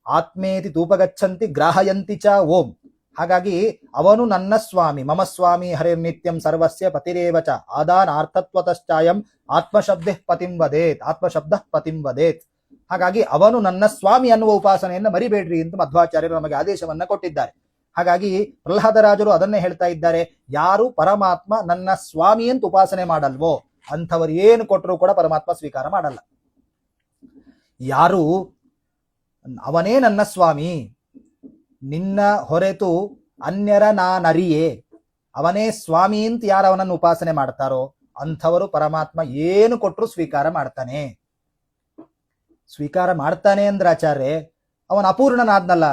ಆತ್ಮೇತಿ ತೂಪಗಚ್ಚಂತಿ ಗ್ರಾಹಯಂತಿ ಚ ಓಂ. ಹಾಗಾಗಿ ಅವನು ನನ್ನ ಸ್ವಾಮಿ. ಮಮ ಸ್ವಾಮಿ ಹರಿರ್ನಿತ್ಯಂ ಸರ್ವಸ್ಯ ಪತಿರೇವ ಚ ಆದಾನಾರ್ಥತ್ವತಶ್ಚಾಯಂ ಆತ್ಮಶಬ್ದ ಪತಿಂ ವದೇತ್. ಹಾಗಾಗಿ ಅವನು ನನ್ನ ಸ್ವಾಮಿ ಅನ್ನುವ ಉಪಾಸನೆಯನ್ನು ಮರಿಬೇಡ್ರಿ ಅಂತ ಮಧ್ವಾಚಾರ್ಯರು ನಮಗೆ ಆದೇಶವನ್ನ ಕೊಟ್ಟಿದ್ದಾರೆ. ಹಾಗಾಗಿ ಪ್ರಹ್ಲಾದರಾಜರು ಅದನ್ನೇ ಹೇಳ್ತಾ ಇದ್ದಾರೆ. ಯಾರು ಪರಮಾತ್ಮ ನನ್ನ ಸ್ವಾಮಿ ಅಂತ ಉಪಾಸನೆ ಮಾಡಲ್ವೋ ಅಂಥವರು ಏನು ಕೊಟ್ಟರು ಕೂಡ ಪರಮಾತ್ಮ ಸ್ವೀಕಾರ ಮಾಡಲ್ಲ. ಯಾರು ಅವನೇ ನನ್ನ ಸ್ವಾಮಿ, ನಿನ್ನ ಹೊರೆತು ಅನ್ಯರ ನಾನರಿಯೇ, ಅವನೇ ಸ್ವಾಮಿ ಅಂತ ಯಾರು ಅವನನ್ನು ಉಪಾಸನೆ ಮಾಡ್ತಾರೋ ಅಂಥವರು ಪರಮಾತ್ಮ ಏನು ಕೊಟ್ಟರು ಸ್ವೀಕಾರ ಮಾಡ್ತಾನೆ. ಸ್ವೀಕಾರ ಮಾಡ್ತಾನೆ ಅಂದ್ರೆ ಆಚಾರ್ಯ ಅವನ ಅಪೂರ್ಣನಾದ್ನಲ್ಲ,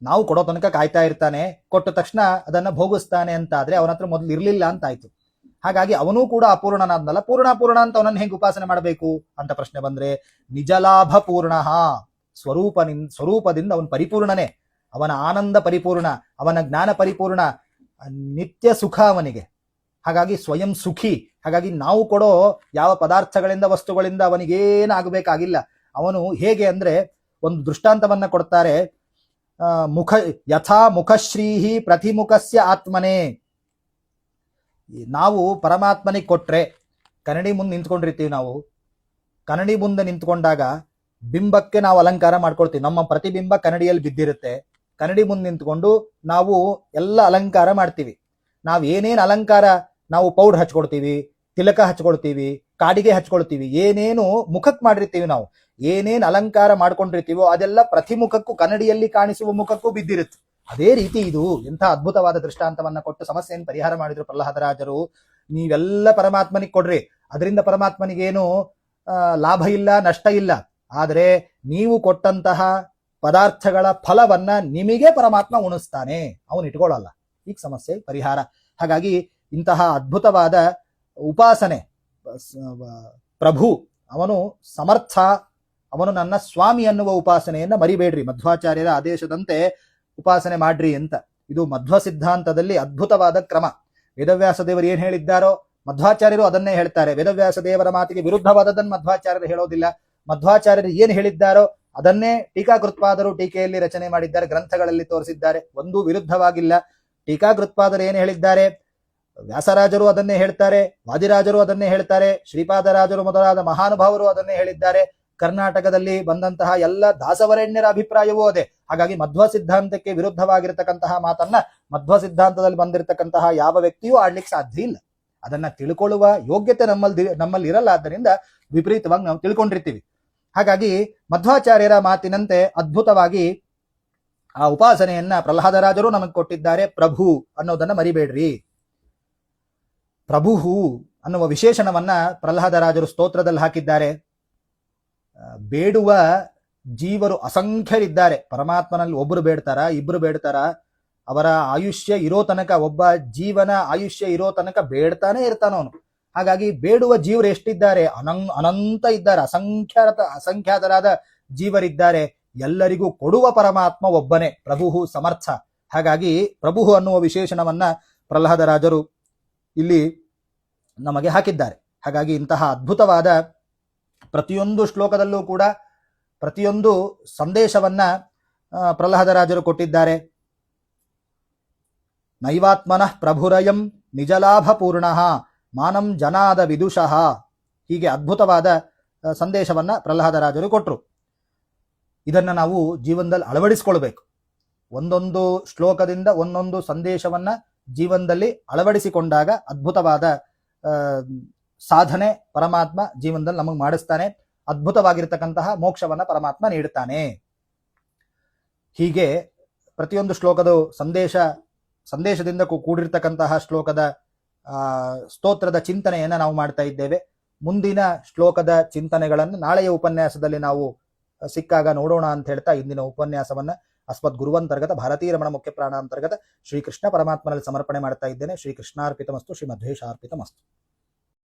ನಾವು ಕೊಡೋ ತನಕ ಕಾಯ್ತಾ ಇರ್ತಾನೆ, ಕೊಟ್ಟ ತಕ್ಷಣ ಅದನ್ನ ಭೋಗಿಸ್ತಾನೆ ಅಂತ ಆದ್ರೆ ಅವನ ಹತ್ರ ಮೊದಲು ಇರ್ಲಿಲ್ಲ ಅಂತ ಆಯ್ತು. ಹಾಗಾಗಿ ಅವನೂ ಕೂಡ ಅಪೂರ್ಣನಾದ್ನಲ್ಲ, ಪೂರ್ಣ ಅಂತ ಅವನನ್ನು ಹೆಂಗೆ ಉಪಾಸನೆ ಮಾಡಬೇಕು ಅಂತ ಪ್ರಶ್ನೆ ಬಂದ್ರೆ, ನಿಜಲಾಭ ಪೂರ್ಣ, ಸ್ವರೂಪದಿಂದ ಅವನು ಪರಿಪೂರ್ಣನೇ, ಅವನ ಆನಂದ ಪರಿಪೂರ್ಣ, ಅವನ ಜ್ಞಾನ ಪರಿಪೂರ್ಣ, ನಿತ್ಯ ಸುಖ ಅವನಿಗೆ. ಹಾಗಾಗಿ ಸ್ವಯಂ ಸುಖಿ. ಹಾಗಾಗಿ ನಾವು ಕೊಡೋ ಯಾವ ಪದಾರ್ಥಗಳಿಂದ ವಸ್ತುಗಳಿಂದ ಅವನಿಗೇನಾಗಬೇಕಾಗಿಲ್ಲ. ಅವನು ಹೇಗೆ ಅಂದ್ರೆ ಒಂದು ದೃಷ್ಟಾಂತವನ್ನ ಕೊಡ್ತಾರೆ, ಯಥಾ ಮುಖಶ್ರೀಹಿ ಪ್ರತಿಮುಖಸ್ಯ ಆತ್ಮನೇ. ನಾವು ಪರಮಾತ್ಮನಿಗೆ ಕೊಟ್ರೆ ಕನ್ನಡಿ ಮುಂದೆ ನಿಂತ್ಕೊಂಡಿರ್ತೀವಿ. ನಾವು ಕನ್ನಡಿ ಮುಂದೆ ನಿಂತ್ಕೊಂಡಾಗ ಬಿಂಬಕ್ಕೆ ನಾವು ಅಲಂಕಾರ ಮಾಡ್ಕೊಳ್ತೀವಿ. ನಮ್ಮ ಪ್ರತಿಬಿಂಬ ಕನ್ನಡಿಯಲ್ಲಿ ಬಿದ್ದಿರುತ್ತೆ. ಕನ್ನಡಿ ಮುಂದೆ ನಿಂತ್ಕೊಂಡು ನಾವು ಎಲ್ಲ ಅಲಂಕಾರ ಮಾಡ್ತೀವಿ. ನಾವು ಏನೇನು ಅಲಂಕಾರ, ನಾವು ಪೌಡರ್ ಹಚ್ಕೊಳ್ತೀವಿ, ತಿಲಕ ಹಚ್ಕೊಳ್ತೀವಿ, ಕಾಡಿಗೆ ಹಚ್ಕೊಳ್ತೀವಿ, ಏನೇನು ಮುಖಕ್ಕೆ ಮಾಡಿರ್ತೀವಿ, ನಾವು ಏನೇನು ಅಲಂಕಾರ ಮಾಡ್ಕೊಂಡಿರ್ತೀವೋ ಅದೆಲ್ಲ ಪ್ರತಿಮುಖಕ್ಕೂ, ಕನ್ನಡಿಯಲ್ಲಿ ಕಾಣಿಸುವ ಮುಖಕ್ಕೂ ಬಿದ್ದಿರುತ್ತೆ. ಅದೇ ರೀತಿ ಇದು ಎಂಥ ಅದ್ಭುತವಾದ ದೃಷ್ಟಾಂತವನ್ನ ಕೊಟ್ಟು ಸಮಸ್ಯೆಯನ್ನು ಪರಿಹಾರ ಮಾಡಿದ್ರು ಪ್ರಹ್ಲಾದರಾಜರು. ನೀವೆಲ್ಲ ಪರಮಾತ್ಮನಿಗೆ ಕೊಡ್ರಿ, ಅದರಿಂದ ಪರಮಾತ್ಮನಿಗೇನು ಲಾಭ ಇಲ್ಲ, ನಷ್ಟ ಇಲ್ಲ. ಆದರೆ ನೀವು ಕೊಟ್ಟಂತಹ ಪದಾರ್ಥಗಳ ಫಲವನ್ನ ನಿಮಗೆ ಪರಮಾತ್ಮ ಉಣಿಸ್ತಾನೆ, ಅವನು ಇಟ್ಕೊಳ್ಳಲ್ಲ. ಈಗ ಸಮಸ್ಯೆ ಪರಿಹಾರ. ಹಾಗಾಗಿ ಇಂತಹ ಅದ್ಭುತವಾದ ಉಪಾಸನೆ, ಪ್ರಭು ಅವನು ಸಮರ್ಥ, ಅವನು ನನ್ನ ಸ್ವಾಮಿ ಅನ್ನುವ ಉಪಾಸನೆಯನ್ನ ಮರಿಬೇಡ್ರಿ. ಮಧ್ವಾಚಾರ್ಯರ ಆದೇಶದಂತೆ ಉಪಾಸನೆ ಮಾಡ್ರಿ ಅಂತ. ಇದು ಮಧ್ವ ಸಿದ್ಧಾಂತದಲ್ಲಿ ಅದ್ಭುತವಾದ ಕ್ರಮ. ವೇದವ್ಯಾಸ ದೇವರು ಏನ್ ಹೇಳಿದ್ದಾರೋ ಮಧ್ವಾಚಾರ್ಯರು ಅದನ್ನೇ ಹೇಳ್ತಾರೆ. ವೇದವ್ಯಾಸ ದೇವರ ಮಾತಿಗೆ ವಿರುದ್ಧವಾದದನ್ನು ಮಧ್ವಾಚಾರ್ಯರು ಹೇಳೋದಿಲ್ಲ. ಮಧ್ವಾಚಾರ್ಯರು ಏನ್ ಹೇಳಿದ್ದಾರೋ ಅದನ್ನೇ ಟೀಕಾಕೃತ್ಪಾದರು ಟೀಕೆಯಲ್ಲಿ ರಚನೆ ಮಾಡಿದ್ದಾರೆ, ಗ್ರಂಥಗಳಲ್ಲಿ ತೋರಿಸಿದ್ದಾರೆ. ಒಂದೂ ವಿರುದ್ಧವಾಗಿಲ್ಲ. ಟೀಕಾಕೃತ್ಪಾದರು ಏನ್ ಹೇಳಿದ್ದಾರೆ, ವ್ಯಾಸರಾಜರು ಅದನ್ನೇ ಹೇಳ್ತಾರೆ, ವಾದಿರಾಜರು ಅದನ್ನೇ ಹೇಳ್ತಾರೆ, ಶ್ರೀಪಾದರಾಜರು ಮೊದಲಾದ ಮಹಾನುಭಾವರು ಅದನ್ನೇ ಹೇಳಿದ್ದಾರೆ. ಕರ್ನಾಟಕದಲ್ಲಿ ಬಂದಂತಹ ಎಲ್ಲ ದಾಸವರೇಣ್ಯರ ಅಭಿಪ್ರಾಯವೂ ಅದೇ. ಹಾಗಾಗಿ ಮಧ್ವ ಸಿದ್ಧಾಂತಕ್ಕೆ ವಿರುದ್ಧವಾಗಿರತಕ್ಕಂತಹ ಮಾತನ್ನ ಮಧ್ವ ಸಿದ್ಧಾಂತದಲ್ಲಿ ಬಂದಿರತಕ್ಕಂತಹ ಯಾವ ವ್ಯಕ್ತಿಯೂ ಆಡ್ಲಿಕ್ಕೆ ಸಾಧ್ಯ ಇಲ್ಲ. ಅದನ್ನ ತಿಳ್ಕೊಳ್ಳುವ ಯೋಗ್ಯತೆ ನಮ್ಮಲ್ಲಿ ಇರಲ್ಲ. ಆದ್ದರಿಂದ ವಿಪರೀತವಾಗಿ ನಾವು ತಿಳ್ಕೊಂಡಿರ್ತೀವಿ. ಹಾಗಾಗಿ ಮಧ್ವಾಚಾರ್ಯರ ಮಾತಿನಂತೆ ಅದ್ಭುತವಾಗಿ ಆ ಉಪಾಸನೆಯನ್ನ ಪ್ರಹ್ಲಾದರಾಜರು ನಮಗೆ ಕೊಟ್ಟಿದ್ದಾರೆ. ಪ್ರಭು ಅನ್ನೋದನ್ನ ಮರಿಬೇಡ್ರಿ. ಪ್ರಭು ಅನ್ನುವ ವಿಶೇಷಣವನ್ನ ಪ್ರಹ್ಲಾದರಾಜರು ಸ್ತೋತ್ರದಲ್ಲಿ ಹಾಕಿದ್ದಾರೆ. ಬೇಡುವ ಜೀವರು ಅಸಂಖ್ಯರಿದ್ದಾರೆ. ಪರಮಾತ್ಮನಲ್ಲಿ ಒಬ್ಬರು ಬೇಡ್ತಾರ, ಇಬ್ರು ಬೇಡ್ತಾರ. ಅವರ ಆಯುಷ್ಯ ಇರೋ ತನಕ, ಒಬ್ಬ ಜೀವನ ಆಯುಷ್ಯ ಇರೋ ತನಕ ಬೇಡ್ತಾನೆ ಇರ್ತಾನವನು. ಹಾಗಾಗಿ ಬೇಡುವ ಜೀವರು ಎಷ್ಟಿದ್ದಾರೆ, ಅನಂತ ಇದ್ದಾರೆ, ಅಸಂಖ್ಯಾತರಾದ ಜೀವರಿದ್ದಾರೆ. ಎಲ್ಲರಿಗೂ ಕೊಡುವ ಪರಮಾತ್ಮ ಒಬ್ಬನೇ, ಪ್ರಭು ಸಮರ್ಥ. ಹಾಗಾಗಿ ಪ್ರಭು ಅನ್ನುವ ವಿಶೇಷಣವನ್ನ ಪ್ರಹ್ಲಾದರಾಜರು ಇಲ್ಲಿ ನಮಗೆ ಹಾಕಿದ್ದಾರೆ. ಹಾಗಾಗಿ ಇಂತಹ ಅದ್ಭುತವಾದ ಪ್ರತಿಯೊಂದು ಶ್ಲೋಕದಲ್ಲೂ ಕೂಡ ಪ್ರತಿಯೊಂದು ಸಂದೇಶವನ್ನ ಪ್ರಹ್ಲಾದರಾಜರು ಕೊಟ್ಟಿದ್ದಾರೆ. ನೈವಾತ್ಮನಃ ಪ್ರಭುರಯಂ ನಿಜಲಾಭ ಪೂರ್ಣ ಮಾನಂ ಜನಾದ ವಿದುಷಃ. ಹೀಗೆ ಅದ್ಭುತವಾದ ಸಂದೇಶವನ್ನ ಪ್ರಹ್ಲಾದರಾಜರು ಕೊಟ್ಟರು. ಇದನ್ನ ನಾವು ಜೀವನದಲ್ಲಿ ಅಳವಡಿಸಿಕೊಳ್ಬೇಕು. ಒಂದೊಂದು ಶ್ಲೋಕದಿಂದ ಒಂದೊಂದು ಸಂದೇಶವನ್ನ ಜೀವನದಲ್ಲಿ ಅಳವಡಿಸಿಕೊಂಡಾಗ ಅದ್ಭುತವಾದ ಸಾಧನೆ ಪರಮಾತ್ಮ ಜೀವನದಲ್ಲಿ ನಮಗೆ ಮಾಡಿಸ್ತಾನೆ. ಅದ್ಭುತವಾಗಿರ್ತಕ್ಕಂತಹ ಮೋಕ್ಷವನ್ನ ಪರಮಾತ್ಮ ನೀಡುತ್ತಾನೆ. ಹೀಗೆ ಪ್ರತಿಯೊಂದು ಶ್ಲೋಕದ ಸಂದೇಶದಿಂದ ಕೂಡಿರ್ತಕ್ಕಂತಹ ಶ್ಲೋಕದ ಸ್ತೋತ್ರದ ಚಿಂತನೆಯನ್ನ ನಾವು ಮಾಡ್ತಾ ಇದ್ದೇವೆ. ಮುಂದಿನ ಶ್ಲೋಕದ ಚಿಂತನೆಗಳನ್ನು ನಾಳೆಯ ಉಪನ್ಯಾಸದಲ್ಲಿ ನಾವು ಸಿಕ್ಕಾಗ ನೋಡೋಣ ಅಂತ ಹೇಳ್ತಾ ಇಂದಿನ ಉಪನ್ಯಾಸವನ್ನ ಅಸ್ಮದ್ ಗುರುವಂತರ್ಗತ ಭಾರತೀಯ ರಮಣ ಮುಖ್ಯ ಪ್ರಾಣಾಂತರ್ಗತ ಶ್ರೀಕೃಷ್ಣ ಪರಮಾತ್ಮನಲ್ಲಿ ಸಮರ್ಪಣೆ ಮಾಡ್ತಾ ಇದ್ದೇನೆ. ಶ್ರೀಕೃಷ್ಣಾರ್ಪಿತಮಸ್ತು, ಶ್ರೀ ಮಧ್ವೇಶಾರ್ಪಿತಮಸ್ತು.